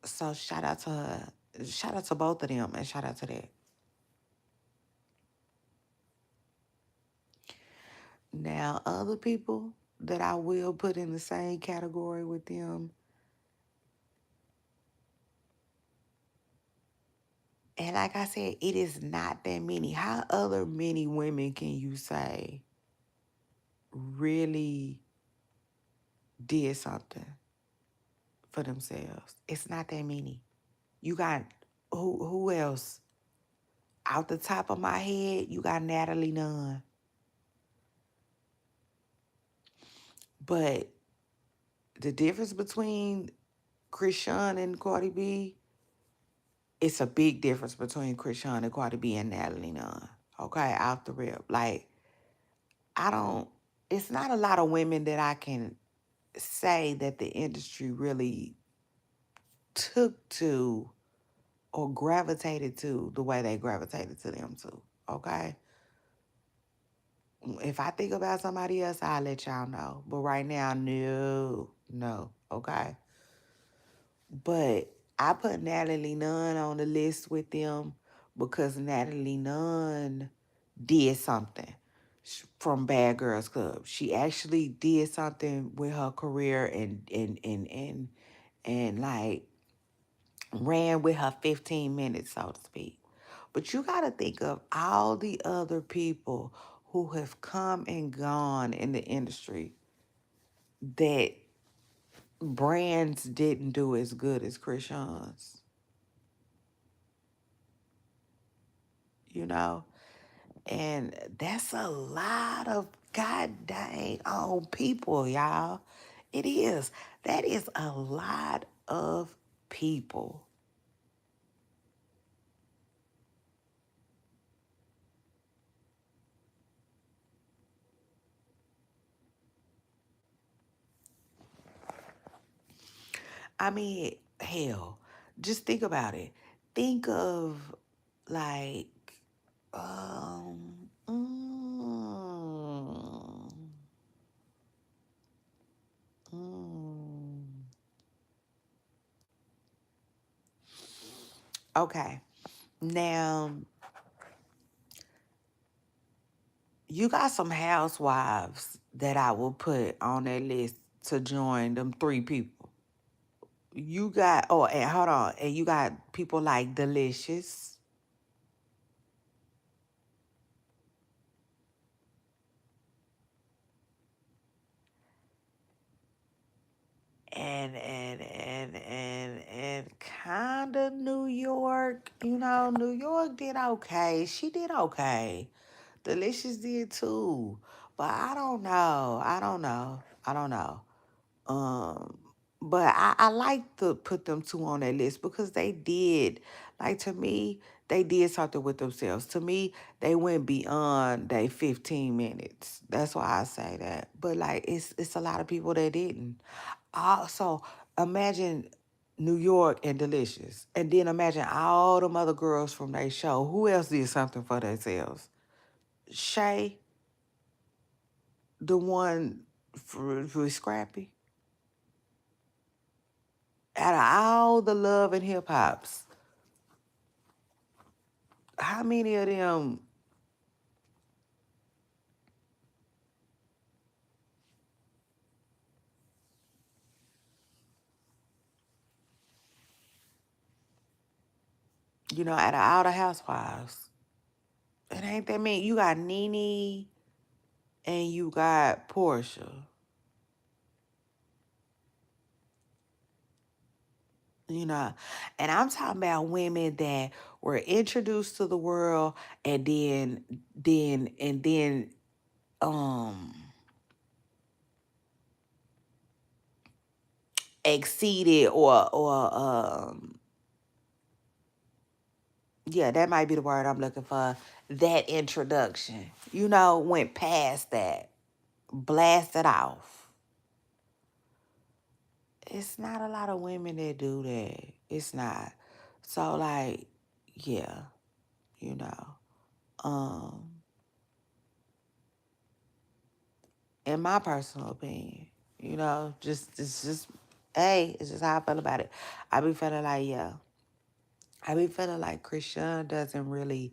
So shout out to her. Shout out to both of them and shout out to that. Now, other people that I will put in the same category with them, and like I said, it is not that many. How other many women can you say really did something for themselves? It's not that many. You got who else? Out the top of my head, you got Natalie Nunn. But the difference between Krishan and Cardi B, it's a big difference between Krishan and Cardi B and Natalie Nunn. Okay, out the rip. Like, I don't, it's not a lot of women that I can say that the industry really took to or gravitated to the way they gravitated to them too. Okay? If I think about somebody else, I'll let y'all know. But right now, no, no. Okay? But I put Natalie Nunn on the list with them because Natalie Nunn did something from Bad Girls Club. She actually did something with her career and like ran with her 15 minutes, so to speak. But you got to think of all the other people who have come and gone in the industry that brands didn't do as good as Krishan's, you know? And that's a lot of god dang on people, y'all. It is. That is a lot of people. I mean, hell, just think about it. Think of like, um, mm, mm. Okay, now you got some housewives that I will put on that list to join them three people. You got, oh, and hold on, and you got people like Delicious, and kind of New York. You know, New York did okay. She did okay. Delicious did too, but I don't know. I don't know. I don't know. Um, but I like to put them two on that list because they did, like to me, they did something with themselves. To me, they went beyond their 15 minutes. That's why I say that. But like it's a lot of people that didn't. So imagine New York and Delicious. And then imagine all them other girls from their show. Who else did something for themselves? Shay, the one for Scrappy. Out of all the love and hip hops, how many of them, out of all the housewives? It ain't that many. You got Nene and you got Portia, you know. And I'm talking about women that were introduced to the world and then um exceeded or yeah, that might be the word I'm looking for. That introduction, went past that, blasted off. It's not a lot of women that do that. It's not. So like, yeah, you know. Um, in my personal opinion, just it's just hey, it's just how I feel about it. I be feeling like, yeah. I be feeling like Christian doesn't really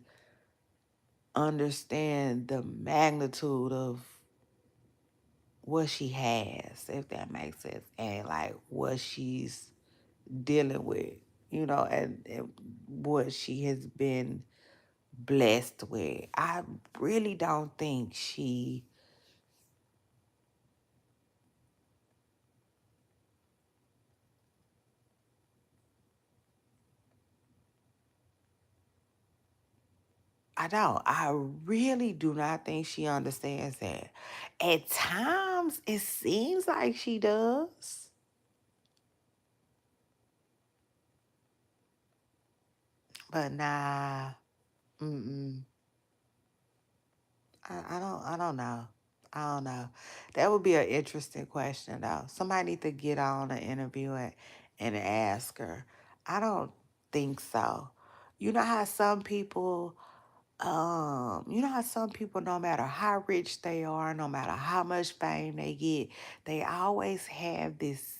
understand the magnitude of what she has, if that makes sense, and like what she's dealing with, and what she has been blessed with. I really don't think I don't. I really do not think she understands that. At times, it seems like she does, but nah. Mm-mm. I don't know. I don't know. That would be an interesting question though. Somebody need to get on an interview and ask her. I don't think so. You know how some people no matter how rich they are, no matter how much fame they get, they always have this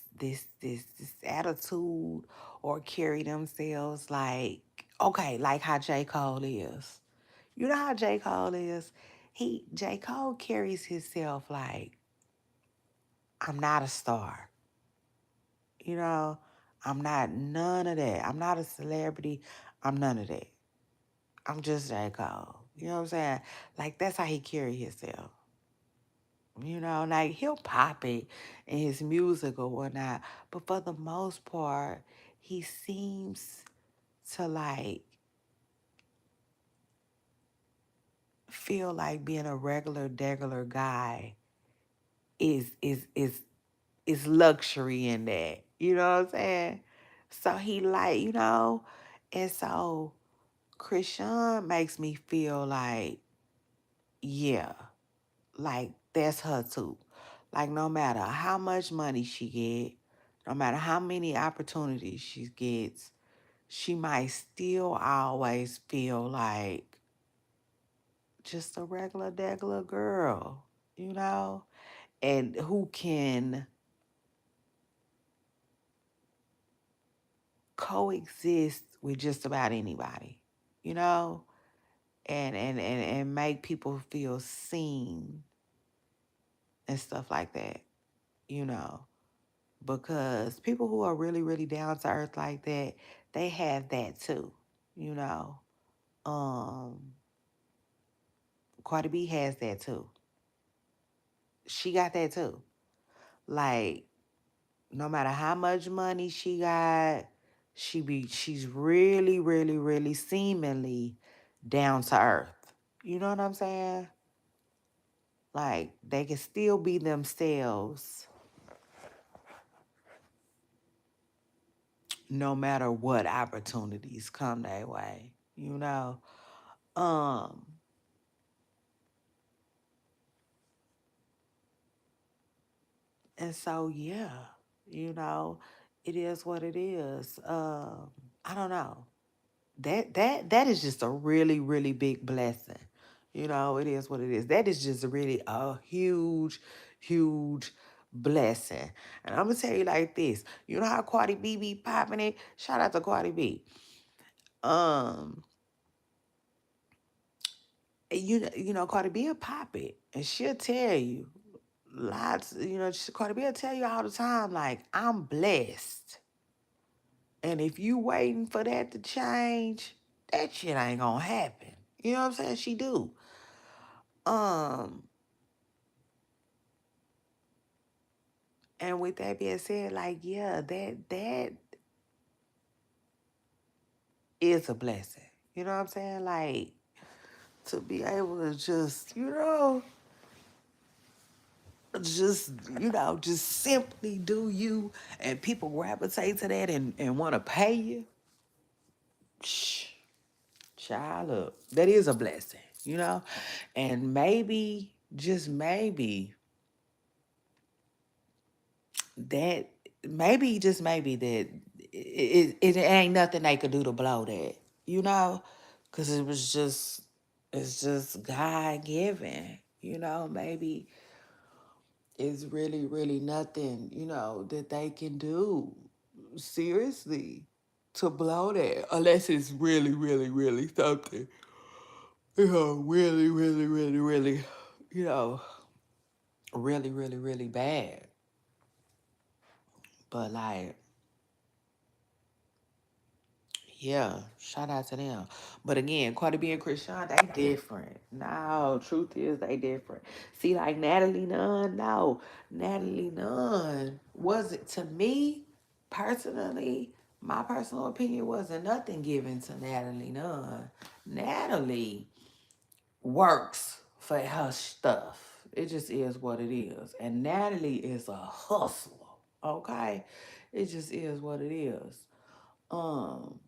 attitude or carry themselves like, okay, like how J. Cole is. You know how J. Cole is? J. Cole carries himself like, I'm not a star. You know, I'm not none of that. I'm not a celebrity. I'm none of that. I'm just J. Cole. You know what I'm saying? Like that's how he carry himself. Like he'll pop it in his music or whatnot. But for the most part, he seems to like feel like being a regular degular guy is is is is luxury in that. You know what I'm saying? So he like, and so Krishan makes me feel like, yeah, like that's her too. Like no matter how much money she get, no matter how many opportunities she gets, she might still always feel like just a regular degular girl, and who can coexist with just about anybody, you know, and make people feel seen and stuff like that, you know. because people who are really, really down to earth like that, they have that too. You know, um, Cardi B has that too. She got that too. Like, no matter how much money she got, she's really, really, really seemingly down to earth. You know what I'm saying? Like, they can still be themselves no matter what opportunities come their way. You know? Um, and so yeah, you know, it is what it is. I don't know. That is just a really, really big blessing. You know, it is what it is. That is just really a huge, huge blessing. And I'm gonna tell you like this. You know how Cardi B be popping it? Shout out to Cardi B. Um, you know, Cardi B will pop it, and she'll tell you lots. Cardi B will tell you all the time, like, I'm blessed, and if you waiting for that to change, that shit ain't gonna happen. You know what I'm saying? She do. Um, and with that being said, like, yeah, that is a blessing. You know what I'm saying? Like, to be able to just, just simply do you, and people gravitate to that and want to pay you. Shh, child up. That is a blessing, you know? And maybe, just maybe, that just maybe that it ain't nothing they could do to blow that, you know, because it's just God given, maybe it's really, really nothing, that they can do seriously to blow that, unless it's really, really, really something, really, really, really, really, you know really, really, really bad. But like, yeah, shout out to them. But again, Cardi B and Christian, they different. No, truth is they different. See, like Natalie Nunn, no. Natalie Nunn wasn't, to me, personally, my personal opinion, wasn't nothing given to Natalie Nunn. Natalie works for her stuff. It just is what it is. And Natalie is a hustler. Okay? It just is what it is. Um,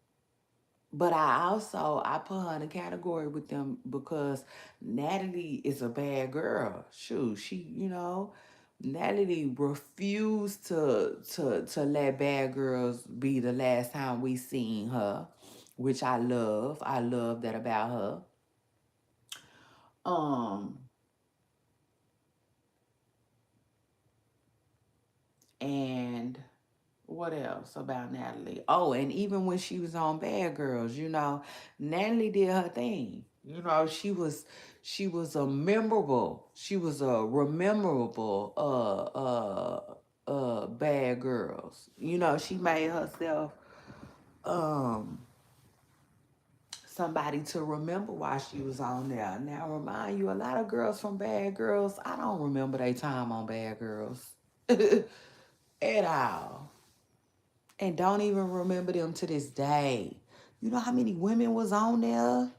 but I put her in a category with them because Natalie is a bad girl. Shoot, Natalie refused to let bad girls be the last time we seen her, which I love. I love that about her. Um, and what else about Natalie? Oh, and even when she was on Bad Girls, Natalie did her thing. She was a rememberable Bad Girls. She made herself um somebody to remember while she was on there. Now remind you, a lot of girls from Bad Girls, I don't remember their time on Bad Girls at all. And don't even remember them to this day. You know how many women was on there?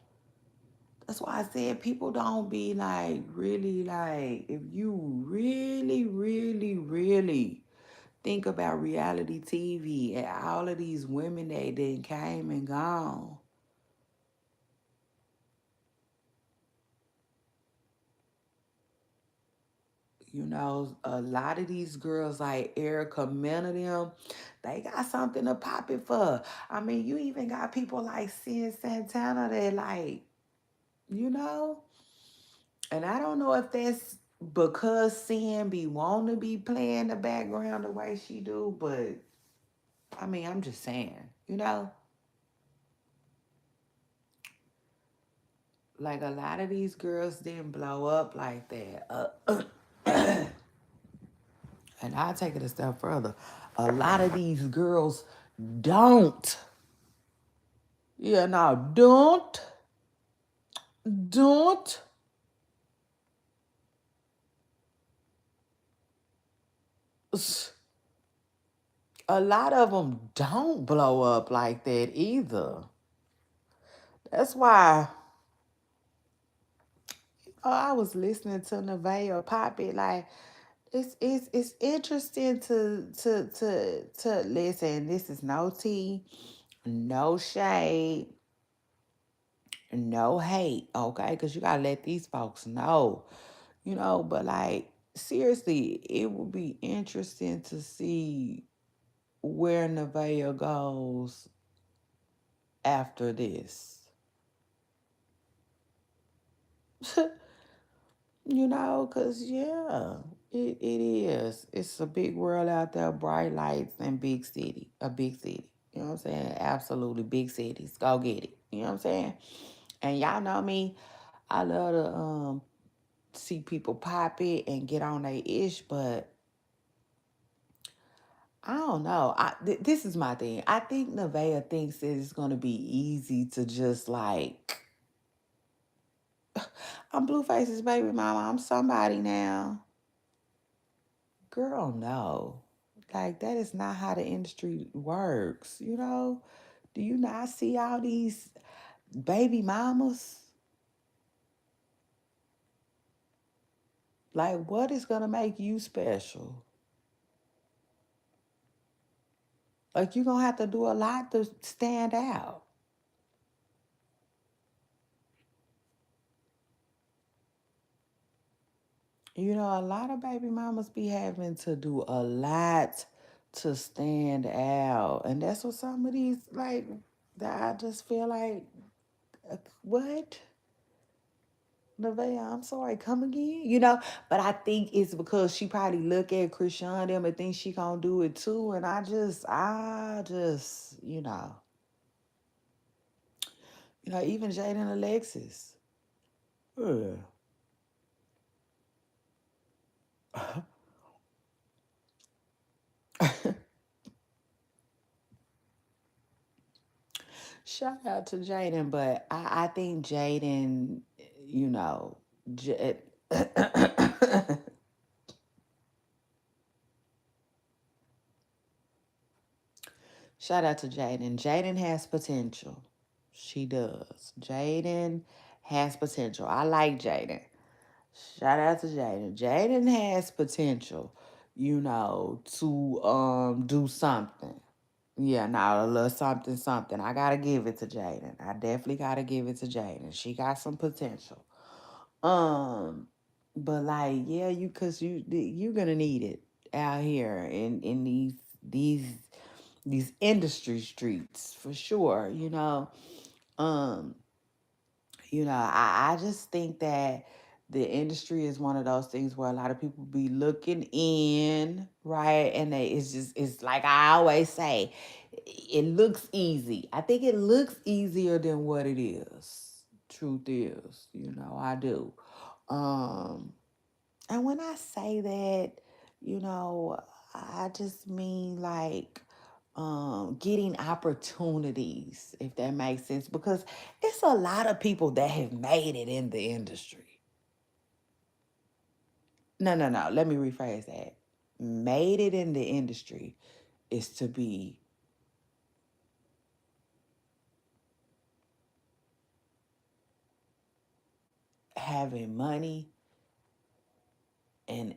That's why I said people don't be like, really, like, if you really, really, really think about reality TV and all of these women that then came and gone. A lot of these girls like Erica Mena, them, they got something to pop it for. I mean, you even got people like Sid Santana that like, you know, and I don't know if that's because Sin be want to be playing the background the way she do, but I mean, I'm just saying, like a lot of these girls didn't blow up like that. And I'll take it a step further. A lot of these girls don't. Yeah, no, don't. A lot of them don't blow up like that either. That's why I was listening to Nevaeh Pop It. Like, it's interesting to listen. This is no tea, no shade, no hate, okay? Because you gotta let these folks know, But like, seriously, it would be interesting to see where Nevaeh goes after this. Because, yeah, it is. It's a big world out there, bright lights and a big city. You know what I'm saying? Absolutely big cities. Go get it. You know what I'm saying? And y'all know me, I love to see people pop it and get on their ish, but I don't know. This is my thing. I think Nevaeh thinks that it's going to be easy to just like, I'm Blueface's baby mama. I'm somebody now. Girl, no. Like, that is not how the industry works. Do you not see all these baby mamas? Like, what is going to make you special? Like, you're going to have to do a lot to stand out. A lot of baby mamas be having to do a lot to stand out. And that's what some of these, like, that I just feel like, what? Nevaeh, I'm sorry, come again? But I think it's because she probably look at Krishan them and think she gonna do it too. And even Jaden and Alexis. Yeah. Shout out to Jaden, but I think Jaden, you know, J- shout out to Jaden. Jaden has potential. She does. Jaden has potential. I like Jaden. Shout out to Jaden. Jaden has potential, to do something. Yeah, now a little something, something. I gotta give it to Jaden. I definitely gotta give it to Jaden. She got some potential. Um, but like, yeah, you're gonna need it out here in these these industry streets for sure. Um, I just think that the industry is one of those things where a lot of people be looking in, right? And it's like I always say, it looks easy. I think it looks easier than what it is. Truth is, I do. Um, and when I say that, you know, I just mean like getting opportunities, if that makes sense, because it's a lot of people that have made it in the industry. No, no, no. Let me rephrase that. Made it in the industry is to be having money and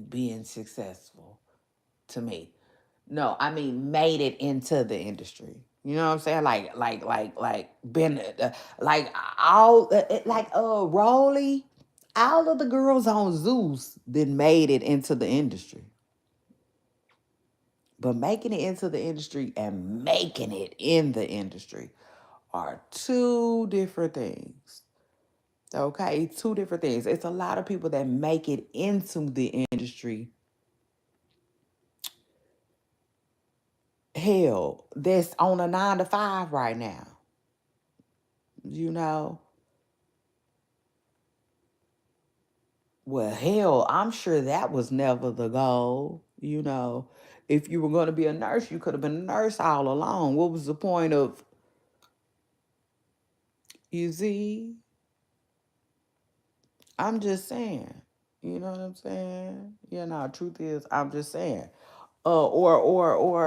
being successful to me. No, I mean made it into the industry. You know what I'm saying? Like been like all like Rolly, all of the girls on Zeus then made it into the industry. But making it into the industry and making it in the industry are two different things. Okay, two different things. It's a lot of people that make it into the industry. Hell, that's on a 9 to 5 right now. You know, Well, hell, I'm sure that was never the goal. If you were going to be a nurse, you could have been a nurse all along. What was the point of, you see? I'm just saying. You know what I'm saying? Yeah, no, truth is, I'm just saying. Like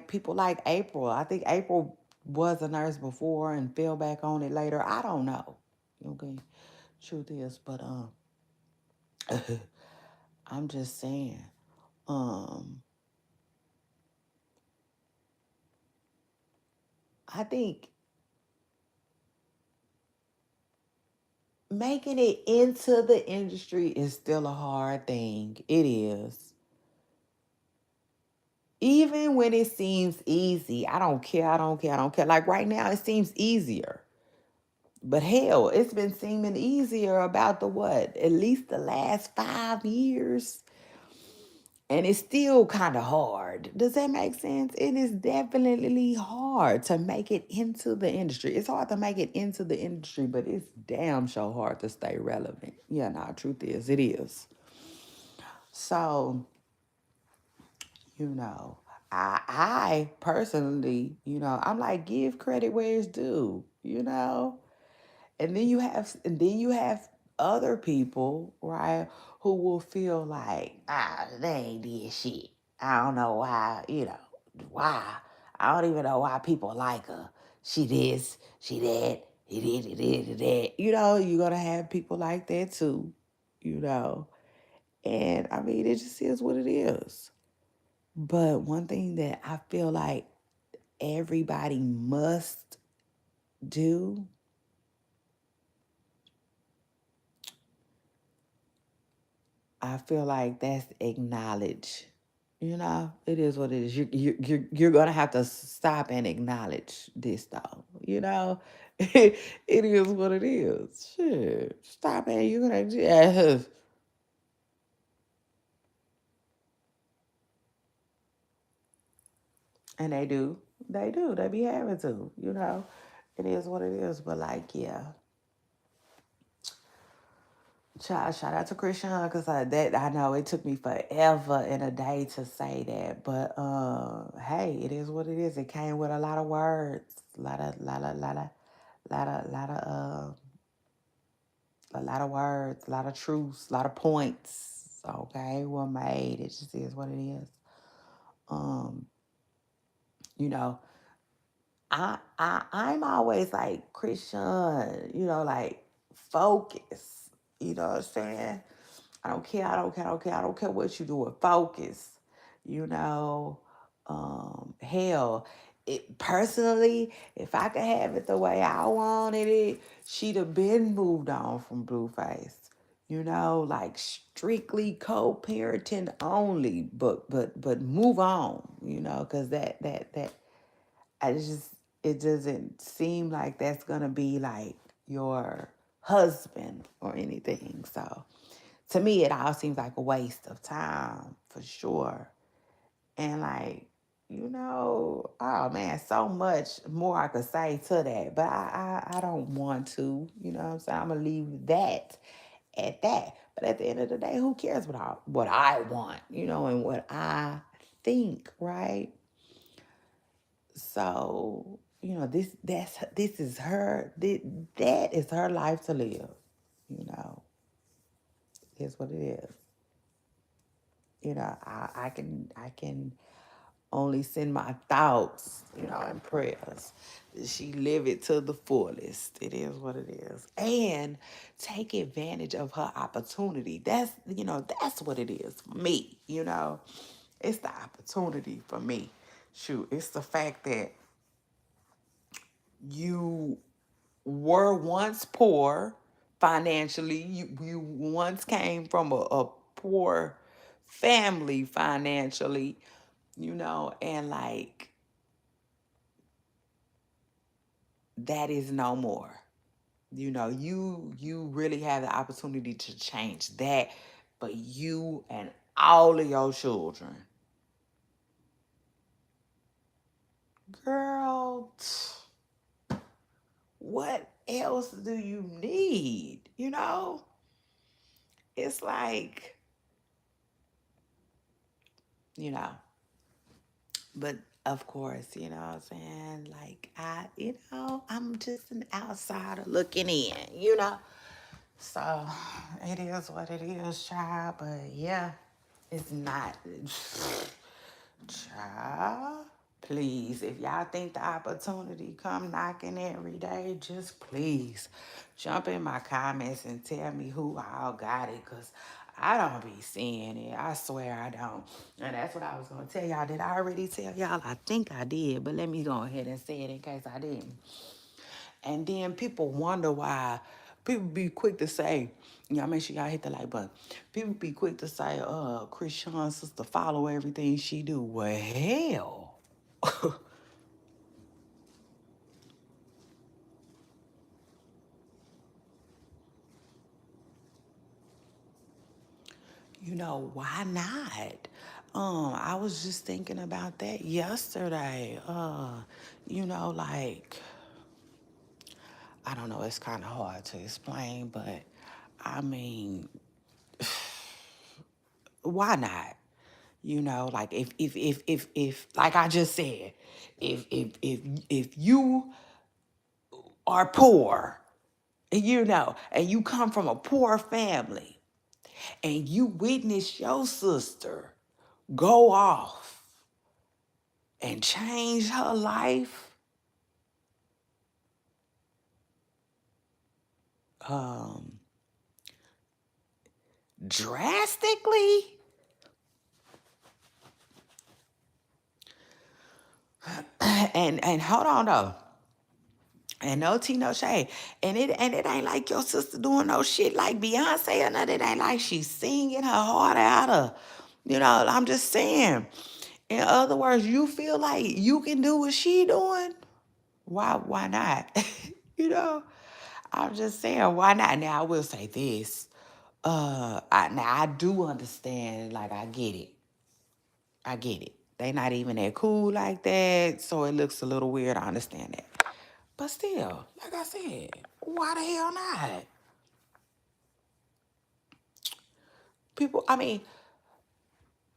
people like April. I think April was a nurse before and fell back on it later. I don't know. Okay, truth is, but I'm just saying. Um, I think making it into the industry is still a hard thing. It is. Even when it seems easy, I don't care. I don't care. I don't care. Like right now, it seems easier. But hell, it's been seeming easier about the what? At least the last 5 years. And it's still kind of hard. Does that make sense? It is definitely hard to make it into the industry. It's hard to make it into the industry, but it's damn sure hard to stay relevant. Yeah, nah, truth is, it is. So, you know, I personally, I'm like, give credit where it's due. And then you have other people, right, who will feel like, they ain't did shit. I don't know why. I don't even know why people like her. She this, she that, he did. You're gonna have people like that too, you know. And I mean, it just is what it is. But one thing that I feel like everybody must do, I feel like that's acknowledge. It is what it is. You're gonna have to stop and acknowledge this though. It is what it is. Shit, stop it. You're gonna, yeah. And they be having to. It is what it is. But like, yeah, shout out to Christian because I know it took me forever and a day to say that, but hey, it is what it is. It came with a lot of words, lot of a lot of words, a lot of truths, a lot of points. Okay, were made. It just is what it is. Um, you know, I'm always like Christian. Like focus. You know what I'm saying? I don't care. I don't care. I don't care. I don't care what you doing. Focus. You know, hell, personally, if I could have it the way I wanted it, she'd have been moved on from Blueface. Like strictly co-parenting only, but move on. Because that I just it doesn't seem like that's gonna be like your husband or anything. So to me, it all seems like a waste of time for sure. And like, oh man, so much more I could say to that, but I don't want to. You know what I'm saying? I'm gonna leave that at that. But at the end of the day, who cares what I want? And what I think, right? So this is her. That is her life to live. You know, is what it is. I can only send my thoughts, and prayers. She live it to the fullest. It is what it is. And take advantage of her opportunity. That's what it is for me. It's the opportunity for me. Shoot, it's the fact that you were once poor financially. You once came from a poor family financially, and like that is no more. You really have the opportunity to change that for you and all of your children. Girl, what else do you need? it's like, you know, but of course, you know what I'm saying? Like, I'm just an outsider looking in, you know? So it is what it is, child. But yeah, it's not. Child, please, if y'all think the opportunity come knocking every day, just please jump in my comments and tell me who all got it, because I don't be seeing it. I swear I don't. And that's what I was going to tell y'all. Did I already tell y'all? I think I did, but let me go ahead and say it in case I didn't. And then people wonder why people be quick to say, y'all make sure y'all hit the like button. People be quick to say, Chris Sean's sister follow everything she do. Well, hell. Why not? I was just thinking about that yesterday. Like, I don't know, it's kind of hard to explain, but I mean, why not? Like if like I just said, if you are poor, and you come from a poor family, and you witness your sister go off and change her life, um, drastically, and hold on though. And no tea, no shade. And it ain't like your sister doing no shit like Beyonce or nothing. It ain't like she's singing her heart out of, I'm just saying. In other words, you feel like you can do what she doing? Why not? you know? I'm just saying, why not? Now I will say this. I do understand, like I get it. I get it. They not even that cool like that, so it looks a little weird. I understand that. But still, like I said, why the hell not? People, I mean,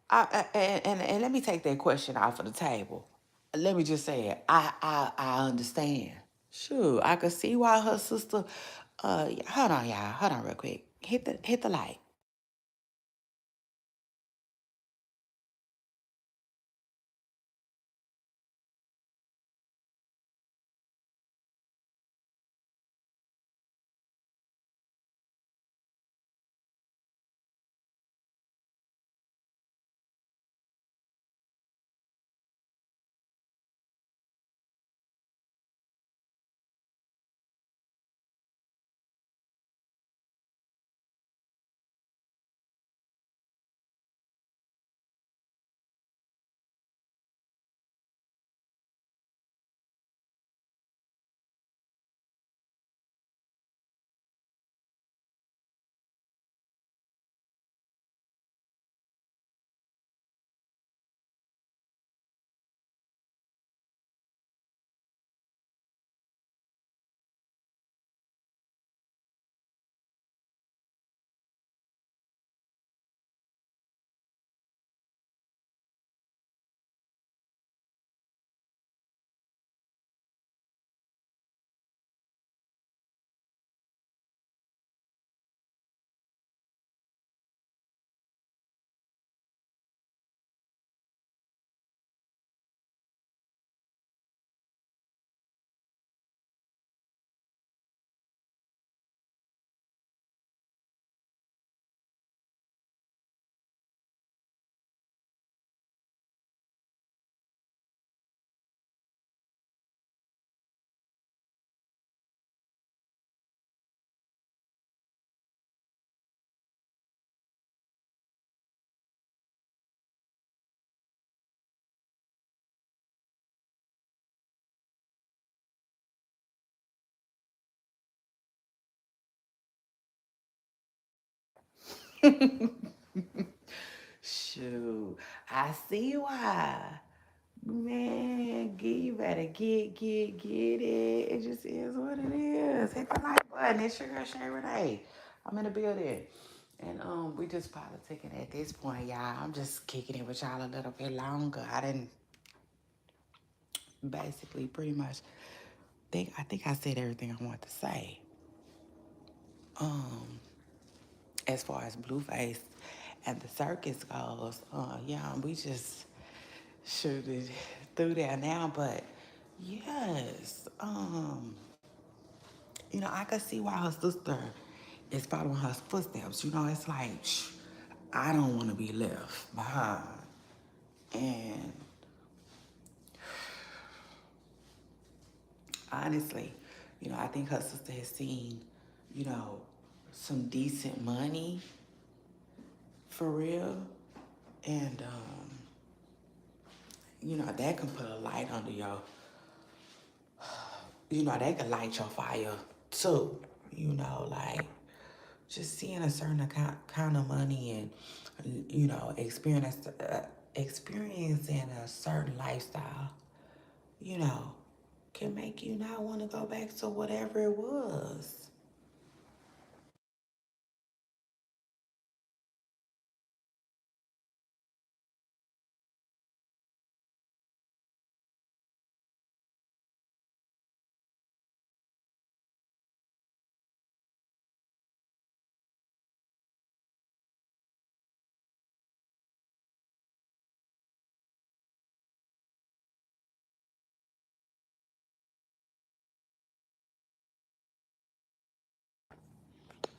and let me take that question off of the table. Let me just say it. I understand. Sure, I could see why her sister. Hold on, y'all. Hold on, real quick. Hit the light. Shoot, I see why. Man, you better get it. It just is what it is. Hit the like button. It's your girl Shay Renee. I'm in the building. And we just politicking at this point, y'all. I'm just kicking it with y'all a little bit longer. I didn't basically pretty much think I said everything I want to say. Um, as far as Blueface and the circus goes, yeah, we just shoot it through there now, but yes, I could see why her sister is following her footsteps. It's like, I don't want to be left behind. And honestly, I think her sister has seen, you know, some decent money for real. And, that can put a light under that can light your fire too. Like just seeing a certain kind of money and, experiencing a certain lifestyle, you know, can make you not want to go back to whatever it was.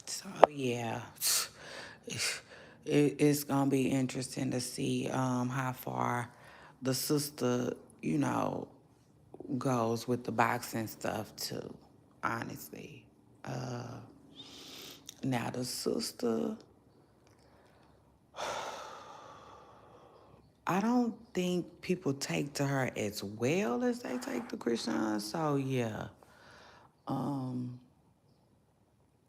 So yeah, it's gonna be interesting to see how far the sister, goes with the boxing stuff too. Honestly, now the sister, I don't think people take to her as well as they take to Christian. So yeah, um,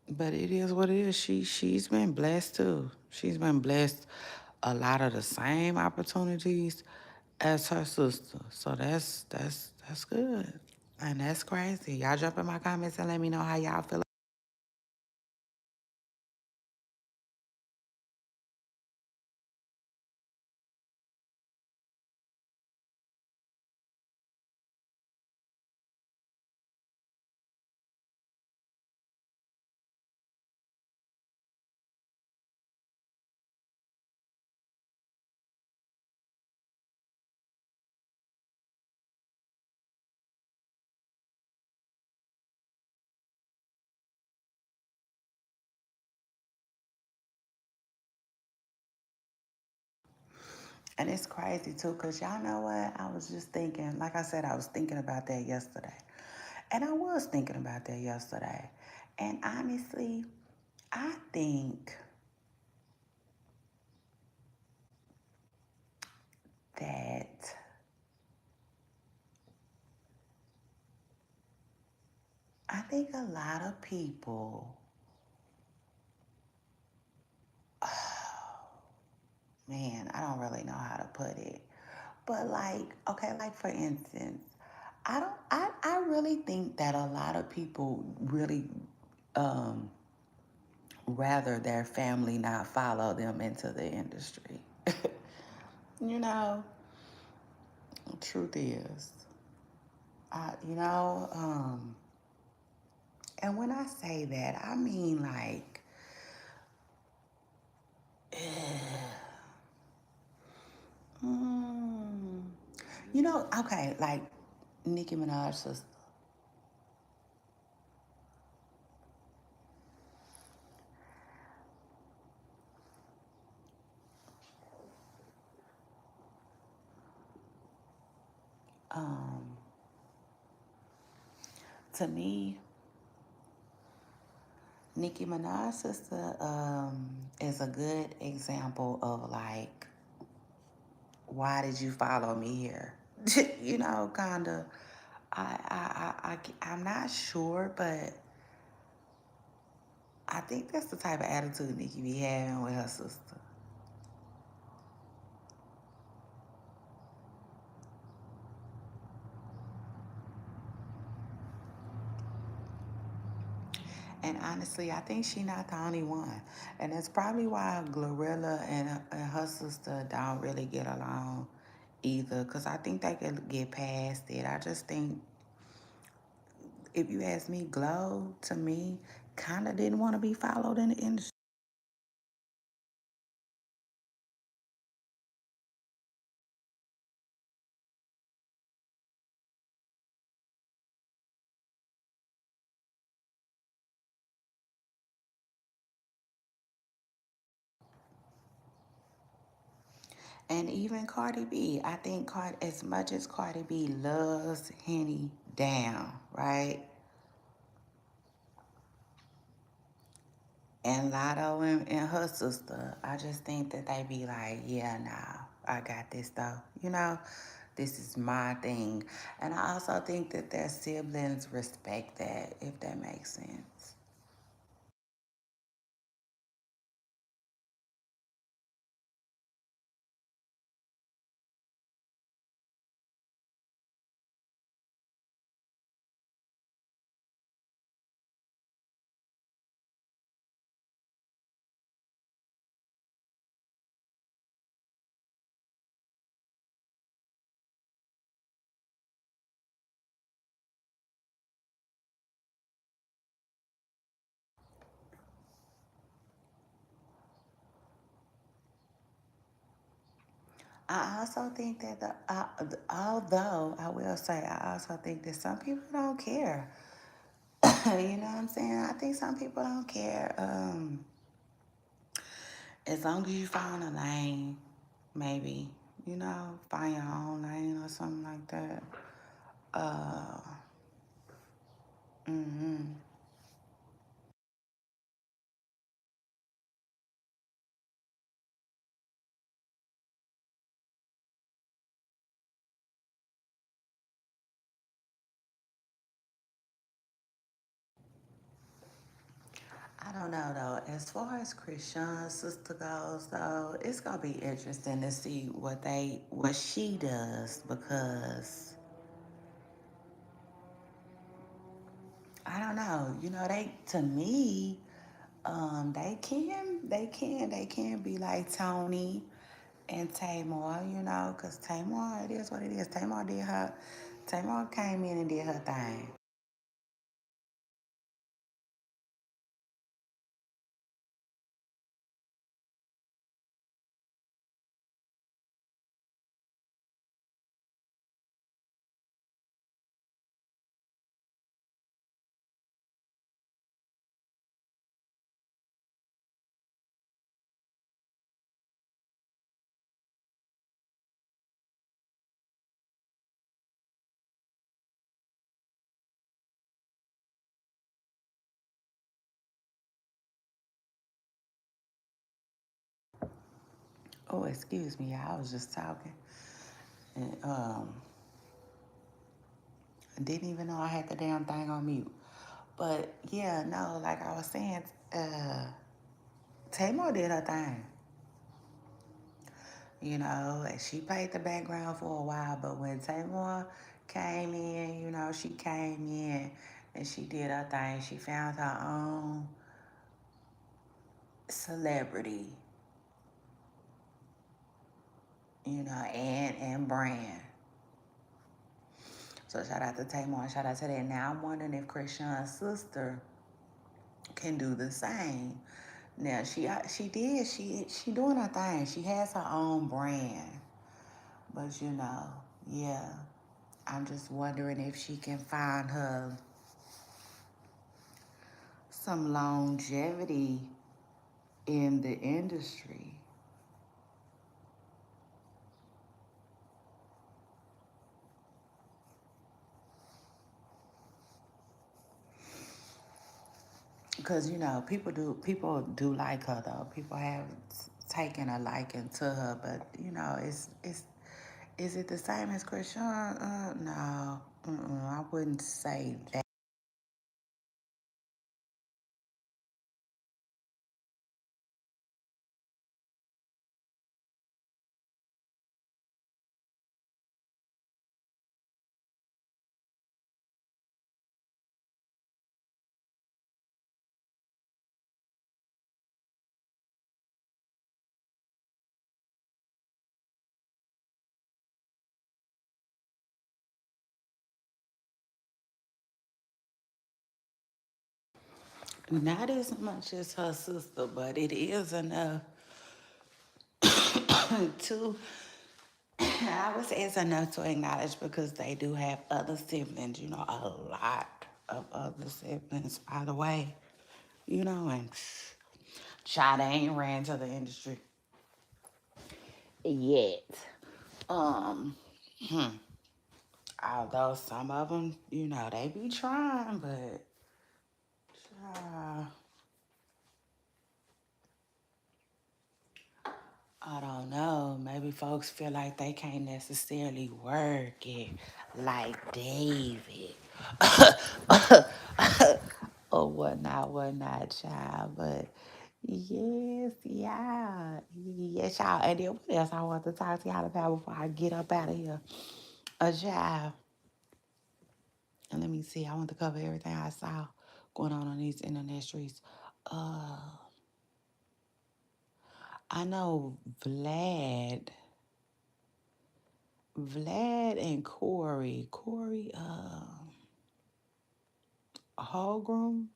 but it is what it is. She's been blessed too. She's been blessed a lot of the same opportunities as her sister. So that's good. And that's crazy. Y'all jump in my comments and let me know how y'all feel. And it's crazy too, because y'all know what? I was just thinking, like I said, I was thinking about that yesterday. And I was thinking about that yesterday. And honestly, I think that I think a lot of people, man, I don't really know how to put it. But like, okay, like for instance, I really think that a lot of people really um rather their family not follow them into the industry. you know, truth is, I you know, and when I say that, I mean like mm, okay, like Nicki Minaj's sister. Um, to me, Nicki Minaj's sister is a good example of like, why did you follow me here? Kind of. I'm not sure, but I think that's the type of attitude Nicki be having with her sister. And honestly, I think she not the only one. And that's probably why Glorilla and her sister don't really get along either. Because I think they could get past it. I just think, if you ask me, Glow, to me, kind of didn't want to be followed in the industry. And even Cardi B, I think as much as Cardi B loves Henny down, right? And Lotto and her sister, I just think that they be like, yeah, nah, I got this though. This is my thing. And I also think that their siblings respect that, if that makes sense. I also think that although I will say, I also think that some people don't care. You know what I'm saying? I think some people don't care. As long as you find a lane, maybe, find your own lane or something like that. Uh, hmm I don't know though. As far as Krishan's sister goes, though, it's gonna be interesting to see what she does, because I don't know. They, to me, they can be like Tony and Tamar, because Tamar, it is what it is. Tamar came in and did her thing. Oh, excuse me, I was just talking and didn't even know I had the damn thing on mute. But yeah, no, like I was saying, Tamar did her thing. And she played the background for a while, but when Tamar came in, she came in and she did her thing. She found her own celebrity, and brand. So shout out to Tamar, shout out to that. Now I'm wondering if Krishan's sister can do the same. Now she doing her thing. She has her own brand, but yeah. I'm just wondering if she can find her some longevity in the industry. Because people do like her though. People have taken a liking to her, but it's is it the same as Christian? No, I wouldn't say that. Not as much as her sister, but it is enough to, I would say it's enough to acknowledge because they do have other siblings, a lot of other siblings, by the way, and child ain't ran to the industry yet. Um, Although some of them, they be trying, but uh, I don't know. Maybe folks feel like they can't necessarily work it like David or whatnot, child. But yes, yeah, yes, y'all. And then what else I want to talk to y'all about before I get up out of here? A child. And let me see. I want to cover everything I saw going on these internet streets. Uh, I know Vlad and Corey Holgram,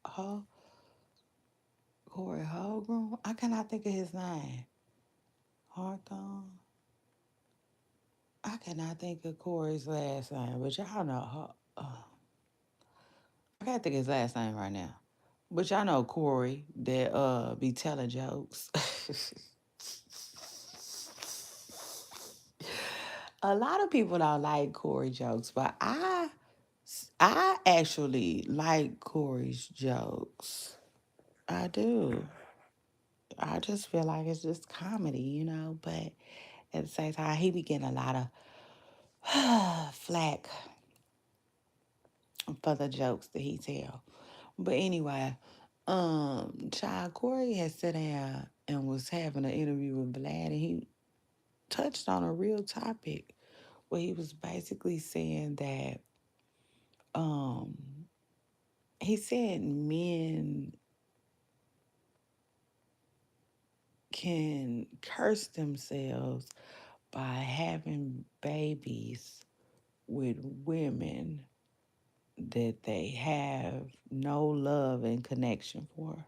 Ho, Corey Holgram. I cannot think of his name. Hawthorne. I cannot think of Corey's last name, but y'all know. I can't think of his last name right now. But y'all know Corey that be telling jokes. A lot of people don't like Corey jokes, but I actually like Corey's jokes. I do. I just feel like it's just comedy, but at the same time, he be getting a lot of flack for the jokes that he tell. But anyway, Child Corey had sat down and was having an interview with Vlad, and he touched on a real topic where he was basically saying that um he said men can curse themselves by having babies with women that they have no love and connection for.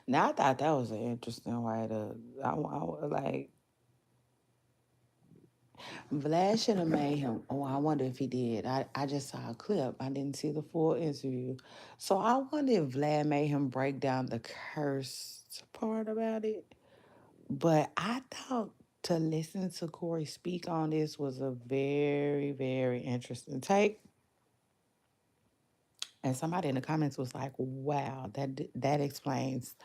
Now, I thought that was an interesting way to, like, Vlad should have made him. Oh, I wonder if he did. I just saw a clip. I didn't see the full interview. So I wonder if Vlad made him break down the cursed part about it. But I thought to listen to Corey speak on this was a very, very interesting take. And somebody in the comments was like, "Wow, that explains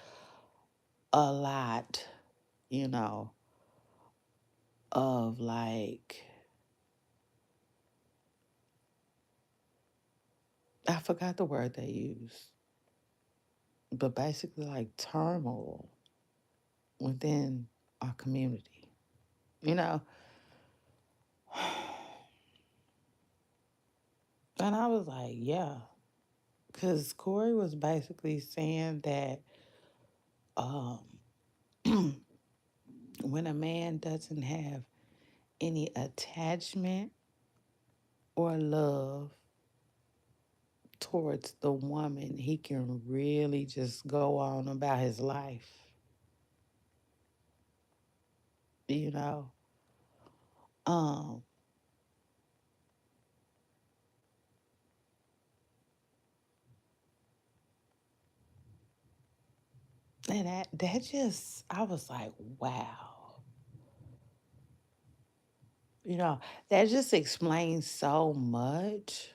a lot, you know, of like I forgot the word they used, but basically like turmoil within our community, you know." And I was like, "Yeah," because Corey was basically saying that um, when a man doesn't have any attachment or love towards the woman, he can really just go on about his life, you know. Um, and that just I was like, wow, you know, that just explains so much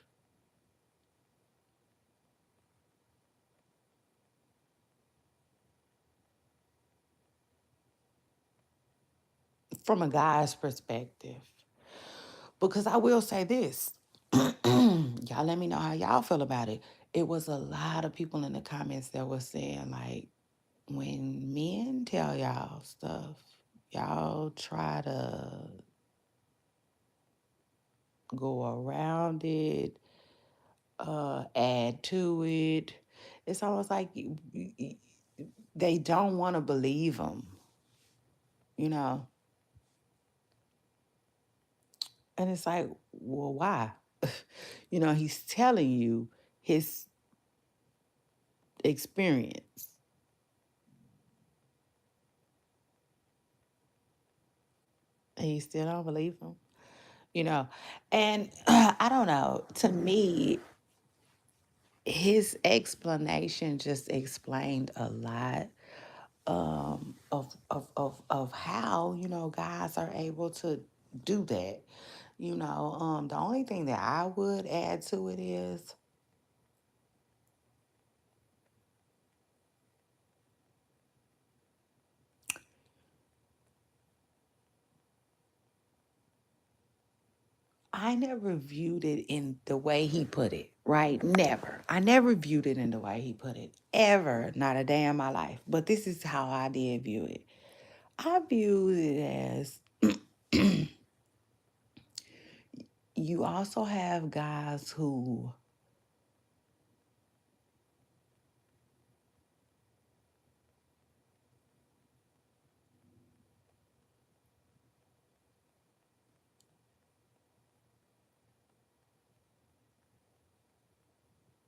from a guy's perspective. Because I will say this, y'all let me know how y'all feel about it. It was a lot of people in the comments that were saying like, when men tell y'all stuff, y'all try to go around it, add to it. It's almost like they don't want to believe them, you know? And it's like, well, why? He's telling you his experience, and you still don't believe him. You know, and I don't know. To me, his explanation just explained a lot of how guys are able to do that. The only thing that I would add to it is I never viewed it in the way he put it, right? Never. I never viewed it in the way he put it, ever, not a day in my life. But this is how I did view it. I viewed it as you also have guys who,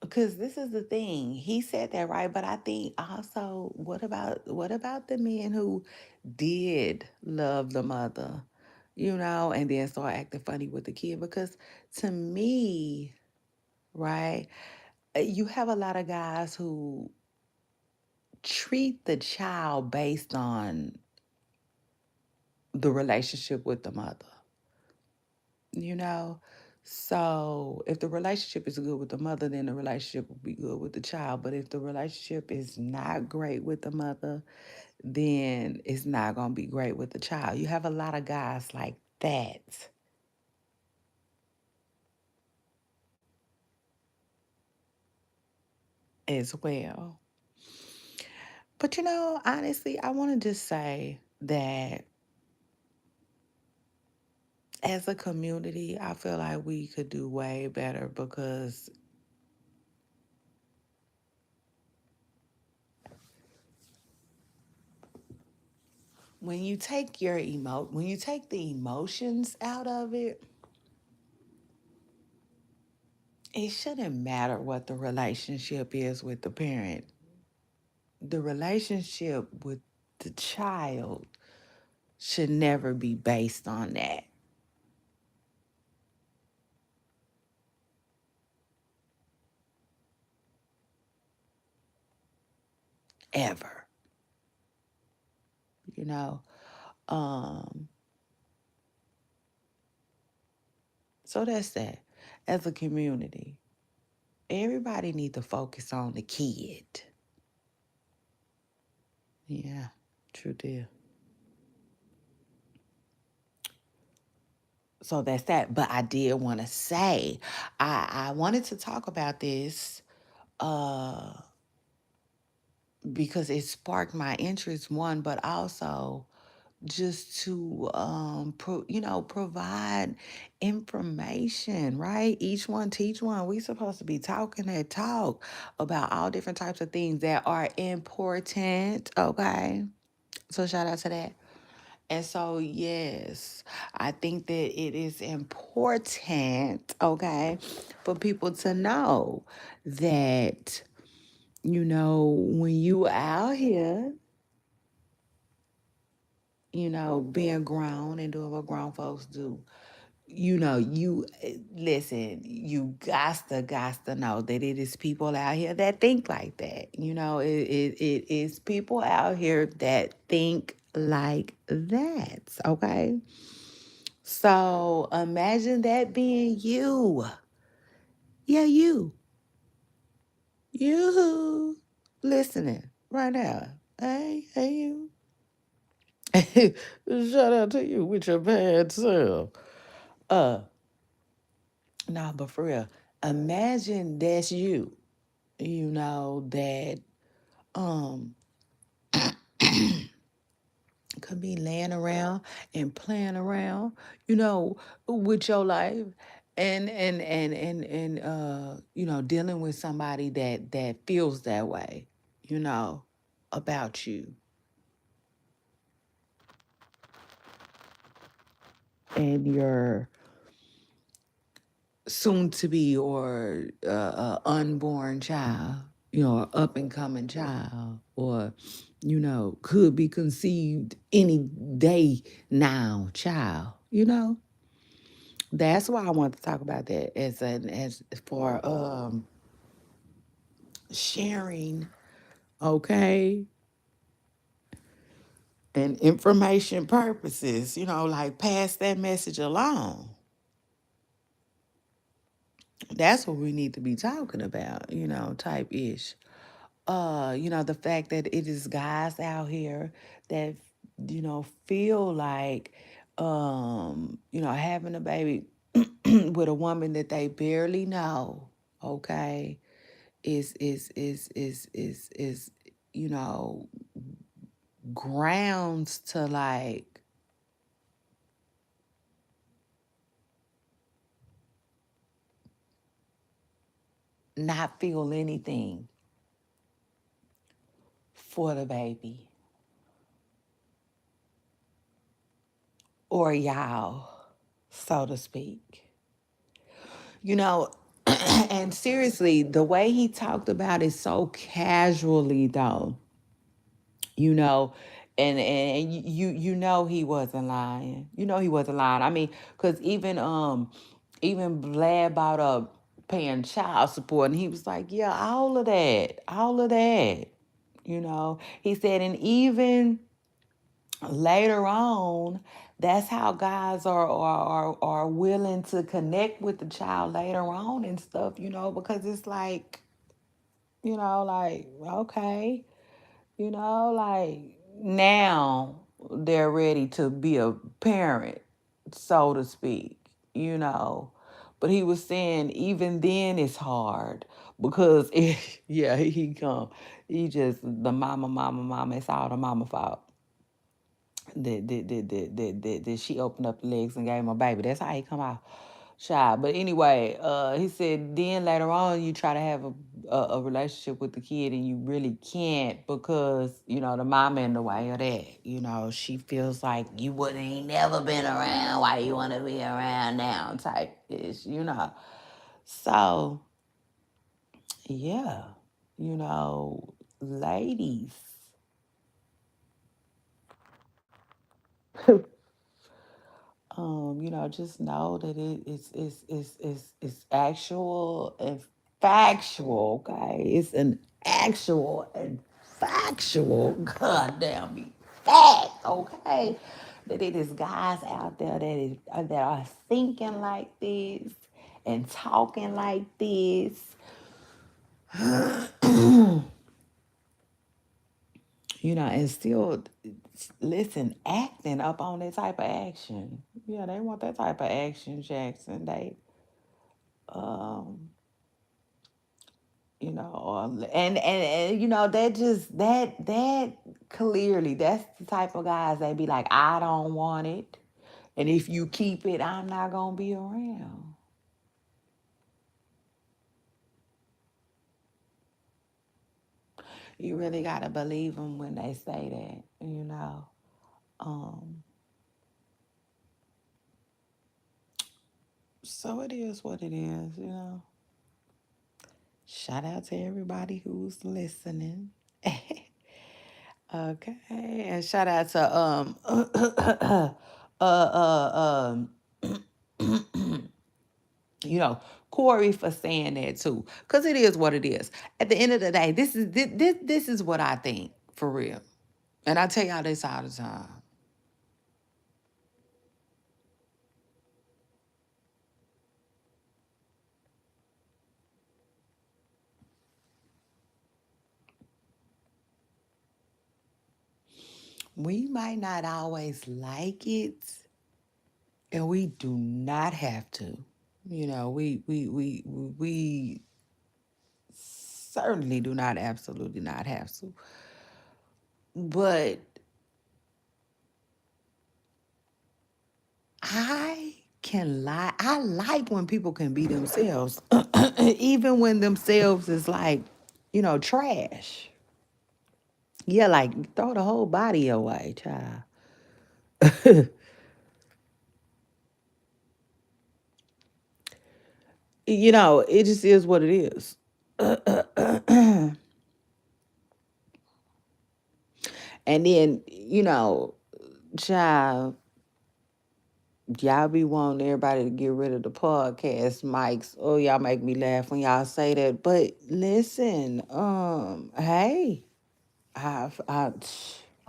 because this is the thing, he said that right, but I think also, what about the men who did love the mother, and then start acting funny with the kid? Because to me, right, you have a lot of guys who treat the child based on the relationship with the mother, you know? So if the relationship is good with the mother, then the relationship will be good with the child. But if the relationship is not great with the mother, then it's not going to be great with the child. You have a lot of guys like that as well. But honestly, I want to just say that as a community, I feel like we could do way better because when you take the emotions out of it, it shouldn't matter what the relationship is with the parent. The relationship with the child should never be based on that, ever. You know, um, so that's that. As a community, everybody need to focus on the kid. Yeah, true deal. So that's that. But I did want to say, I wanted to talk about this uh, because it sparked my interest, one, but also just to provide information, right? Each one teach one. We supposed to be talking that talk about all different types of things that are important, okay? So shout out to that. And so, yes, I think that it is important, okay, for people to know that, when you out here, being grown and doing what grown folks do, listen, you got to know that it is people out here that think like that. It is people out here that think like that, okay? So imagine that being you. Yeah, you listening right now. Hey, you. Shout out to you with your bad self. Uh, nah, but for real, imagine that's you. That um could be laying around and playing around, with your life, and dealing with somebody that feels that way, you know, about you. And you're soon to be or unborn child, up and coming child, or could be conceived any day now child. That's why I want to talk about that as for sharing, okay, and information purposes. Like pass that message along. That's what we need to be talking about. Type ish. The fact that it is guys out here that feel like having a baby with a woman that they barely know, okay, is you know grounds to like not feel anything for the baby or y'all, so to speak. You know, and seriously, the way he talked about it so casually, though, you know, and he wasn't lying. He wasn't lying. I mean, because even Vlad brought up paying child support, and he was like, yeah, all of that. He said, and even later on, that's how guys are willing to connect with the child later on and stuff, because it's like, like, okay, like now they're ready to be a parent, so to speak, you know. But he was saying even then it's hard because yeah, he come. He just the mama, it's all the mama fault that she opened up the legs and gave him a baby. That's how he come out shy. But anyway, he said then later on you try to have a relationship with the kid and you really can't because the mama in the way of that. She feels like you wouldn't ain't never been around. Why you want to be around now? Type ish. So yeah, ladies. Just know that it's actual and factual, okay? It's an actual and factual, goddamn me, fact, okay? That it is guys out there that are thinking like this and talking like this, and still listen, acting up on that type of action. Yeah, they want that type of action, Jackson. They, um, and that just that clearly that's the type of guys they be like, I don't want it, and if you keep it, I'm not gonna be around. You really gotta believe them when they say that. Um, so it is what it is. Shout out to everybody who's listening. Okay, and shout out to you know, Corey for saying that too, because it is what it is. At the end of the day, this is what I think for real, and I tell y'all this all the time. We might not always like it, and we do not have to. We certainly do not absolutely not have to. But I can lie. I like when people can be themselves, even when themselves is like, trash. Yeah, like throw the whole body away, child. it just is what it is. And then, child, y'all be wanting everybody to get rid of the podcast mics. Oh, y'all make me laugh when y'all say that. But listen, hey, I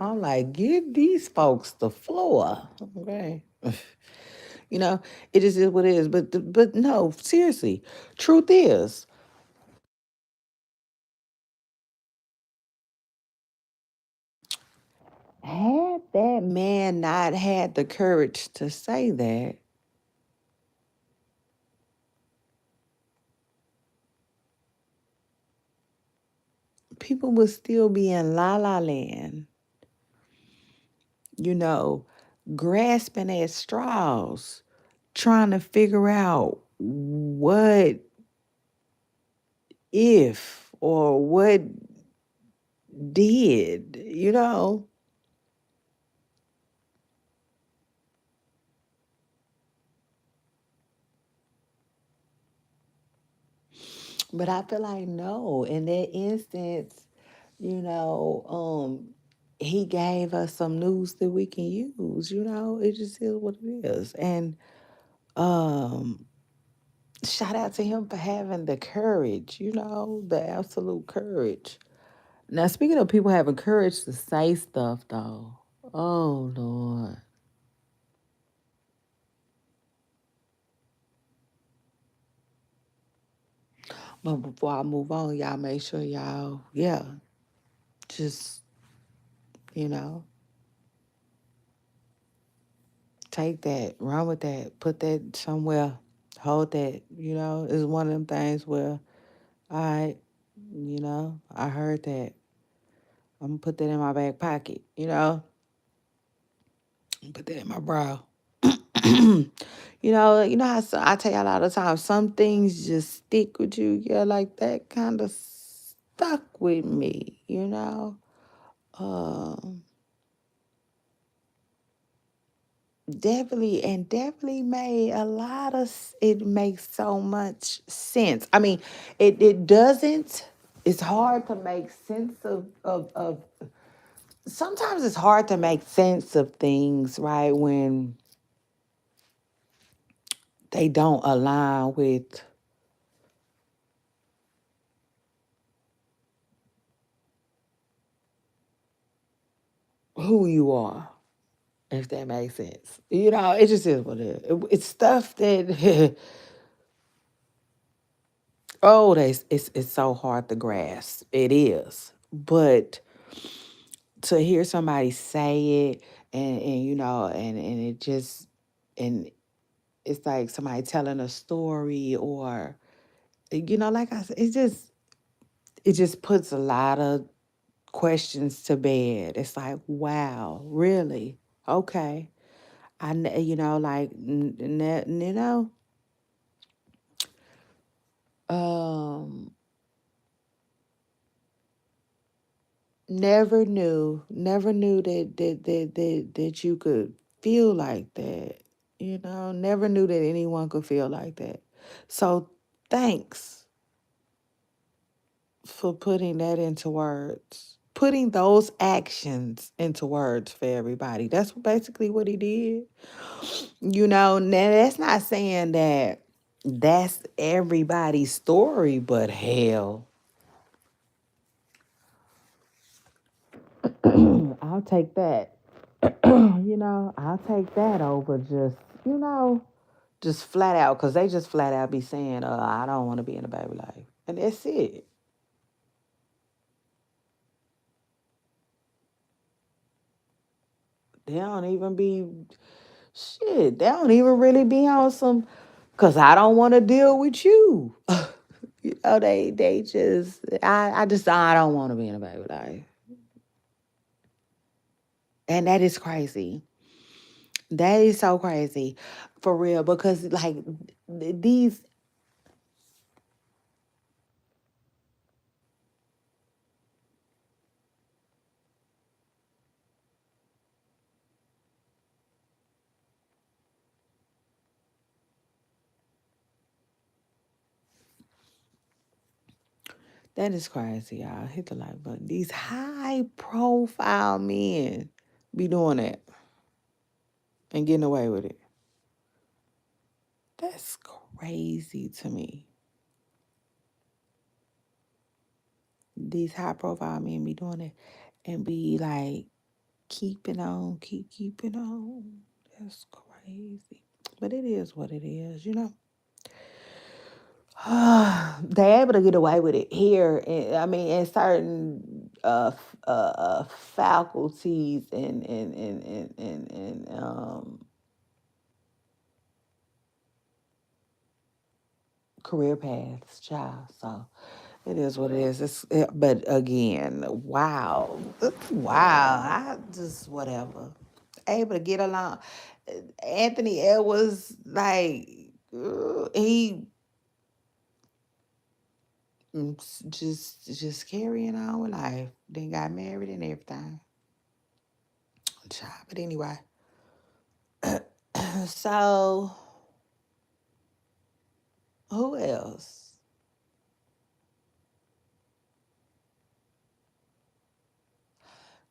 I'm like, give these folks the floor. Okay. You know, it just is what it is. But no, seriously, truth is, had that man not had the courage to say that, people would still be in la la land, you know, grasping at straws, trying to figure out what if or what did. But I feel like no, in that instance, he gave us some news that we can use. It just is what it is. And um shout out to him for having the courage, the absolute courage. Now, speaking of people having courage to say stuff, though, oh Lord. But before I move on, y'all make sure y'all, yeah, just, you know, take that, run with that, put that somewhere, hold that. It's one of them things where, all right, I heard that. I'm gonna put that in my back pocket. Put that in my brow. How I tell y'all all the time, some things just stick with you. Yeah, like that kind of stuck with me. Um, definitely made a lot of, it makes so much sense. I mean, it doesn't, it's hard to make sense of sometimes it's hard to make sense of things, right? When they don't align with who you are, if that makes sense. It just is what it is. It's stuff that, oh, it's so hard to grasp. It is. But to hear somebody say it and it just, and it's like somebody telling a story or, like I said, it just puts a lot of questions to bed. It's like, wow, really? Okay. Like, um, never knew that you could feel like that. Never knew that anyone could feel like that. So thanks for putting that into words. Putting those actions into words for everybody. That's basically what he did. Now that's not saying that that's everybody's story, but hell, I'll take that. I'll take that over you know, just flat out, because they just flat out be saying, I don't want to be in a baby life. And that's it. They don't even be, shit, they don't even really be on some, because I don't want to deal with you. They just, I don't want to be in a baby life. And that is crazy. That is so crazy. For real. Because, like, these, That is crazy, y'all. Hit the like button. These high profile men be doing that and getting away with it. That's crazy to me. These high profile men be doing it and be like keeping on, keeping on. That's crazy. But it is what it is, you know. They're able to get away with it here. I mean, in certain faculties and career paths, child. So it is what it is. But again, wow, wow. I just whatever. Able to get along. Anthony Edwards, like he just carrying on with life. Then got married and everything. Child. But anyway, so who else?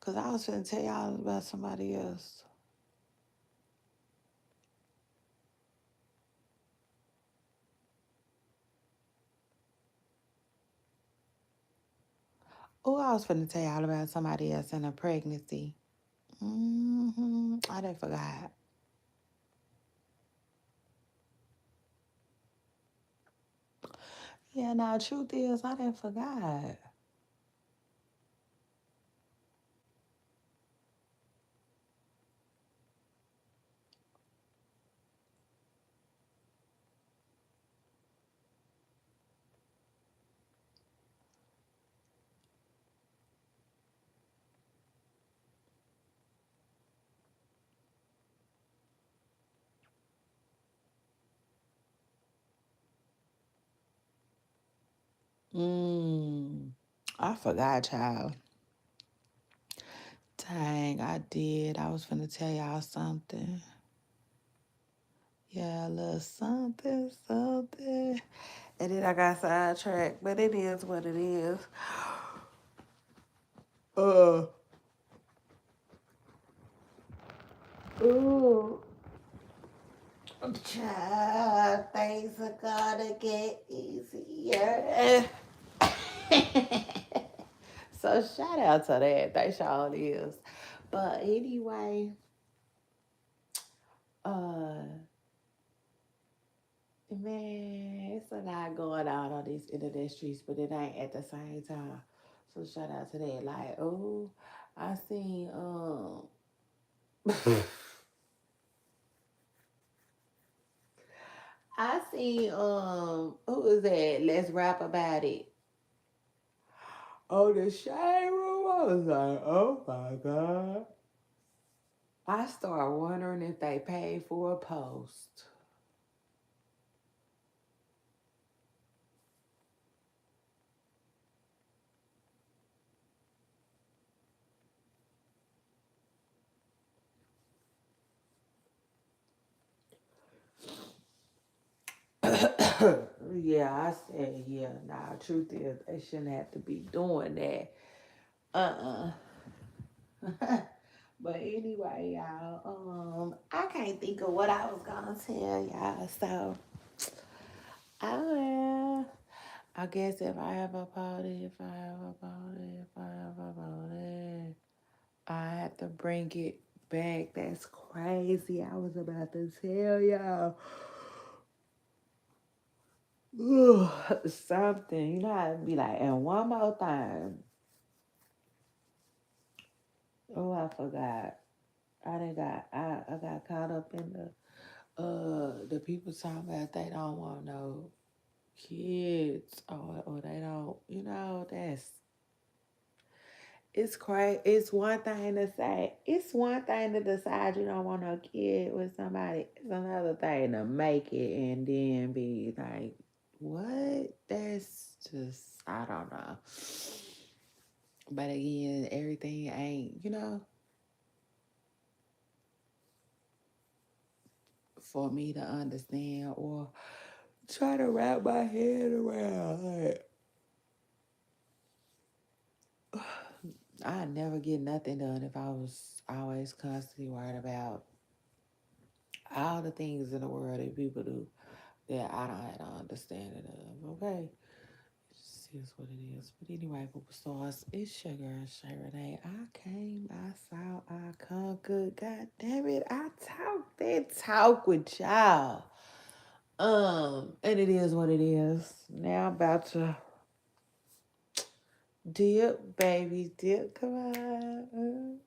Cause I was gonna tell y'all about somebody else. Oh, I was gonna tell y'all about somebody else in a pregnancy. I didn't forgot. Yeah, now truth is I didn't forgot. Mm, I forgot, child. Dang, I did. I was finna tell y'all something. Yeah, a little something, something. And then I got sidetracked, but it is what it is. Uh, ooh. Child, things are gonna get easier. So shout out to that. That sure is. But anyway, uh, man, it's a lot going on these internet streets, but it ain't at the same time. So shout out to that. Like, oh, I seen I seen who is that? Let's rap about it. Oh, the shade room. I was like, oh my God. I started wondering if they paid for a post. Yeah, I said, yeah, nah, truth is, they shouldn't have to be doing that. Uh-uh. But anyway, y'all, I can't think of what I was gonna tell y'all, so oh well. I guess if I ever bought it, if I ever bought it, if I ever bought it, I have to bring it back. That's crazy. I was about to tell y'all. Something, you know, I'd be like, and one more time. Oh, I forgot. I got caught up in the people talking about they don't want no kids or they don't, you know, that's it's crazy. It's one thing to say, it's one thing to decide you don't want no kid with somebody. It's another thing to make it and then be like, what? That's just, I don't know. But again, everything ain't, you know, for me to understand or try to wrap my head around. Like, I never get nothing done if I was always constantly worried about all the things in the world that people do that I don't have an understanding of. Okay. This is what it is. But anyway, superstars, it's your girl Shay Renee. I came, I saw, I conquered. God damn it, I talk that talk with y'all. And it is what it is. Now I'm about to dip, baby, dip. Come on.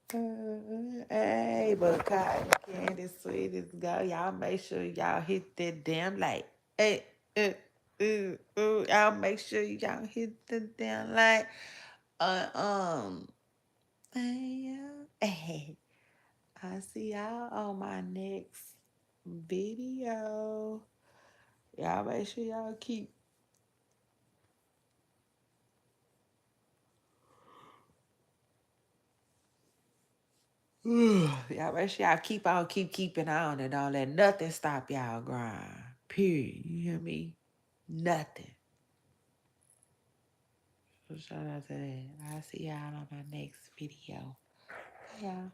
Hey, but cotton candy, sweet as go. Y'all make sure y'all hit that damn like. Hey, y'all make sure y'all hit the damn like. Uh, um, hey, I see y'all on my next video. Y'all make sure y'all keep y'all make sure y'all keeping on and don't let nothing stop y'all grind. Period. You hear me? Nothing. So shout out to that. I'll see y'all on my next video. Yeah.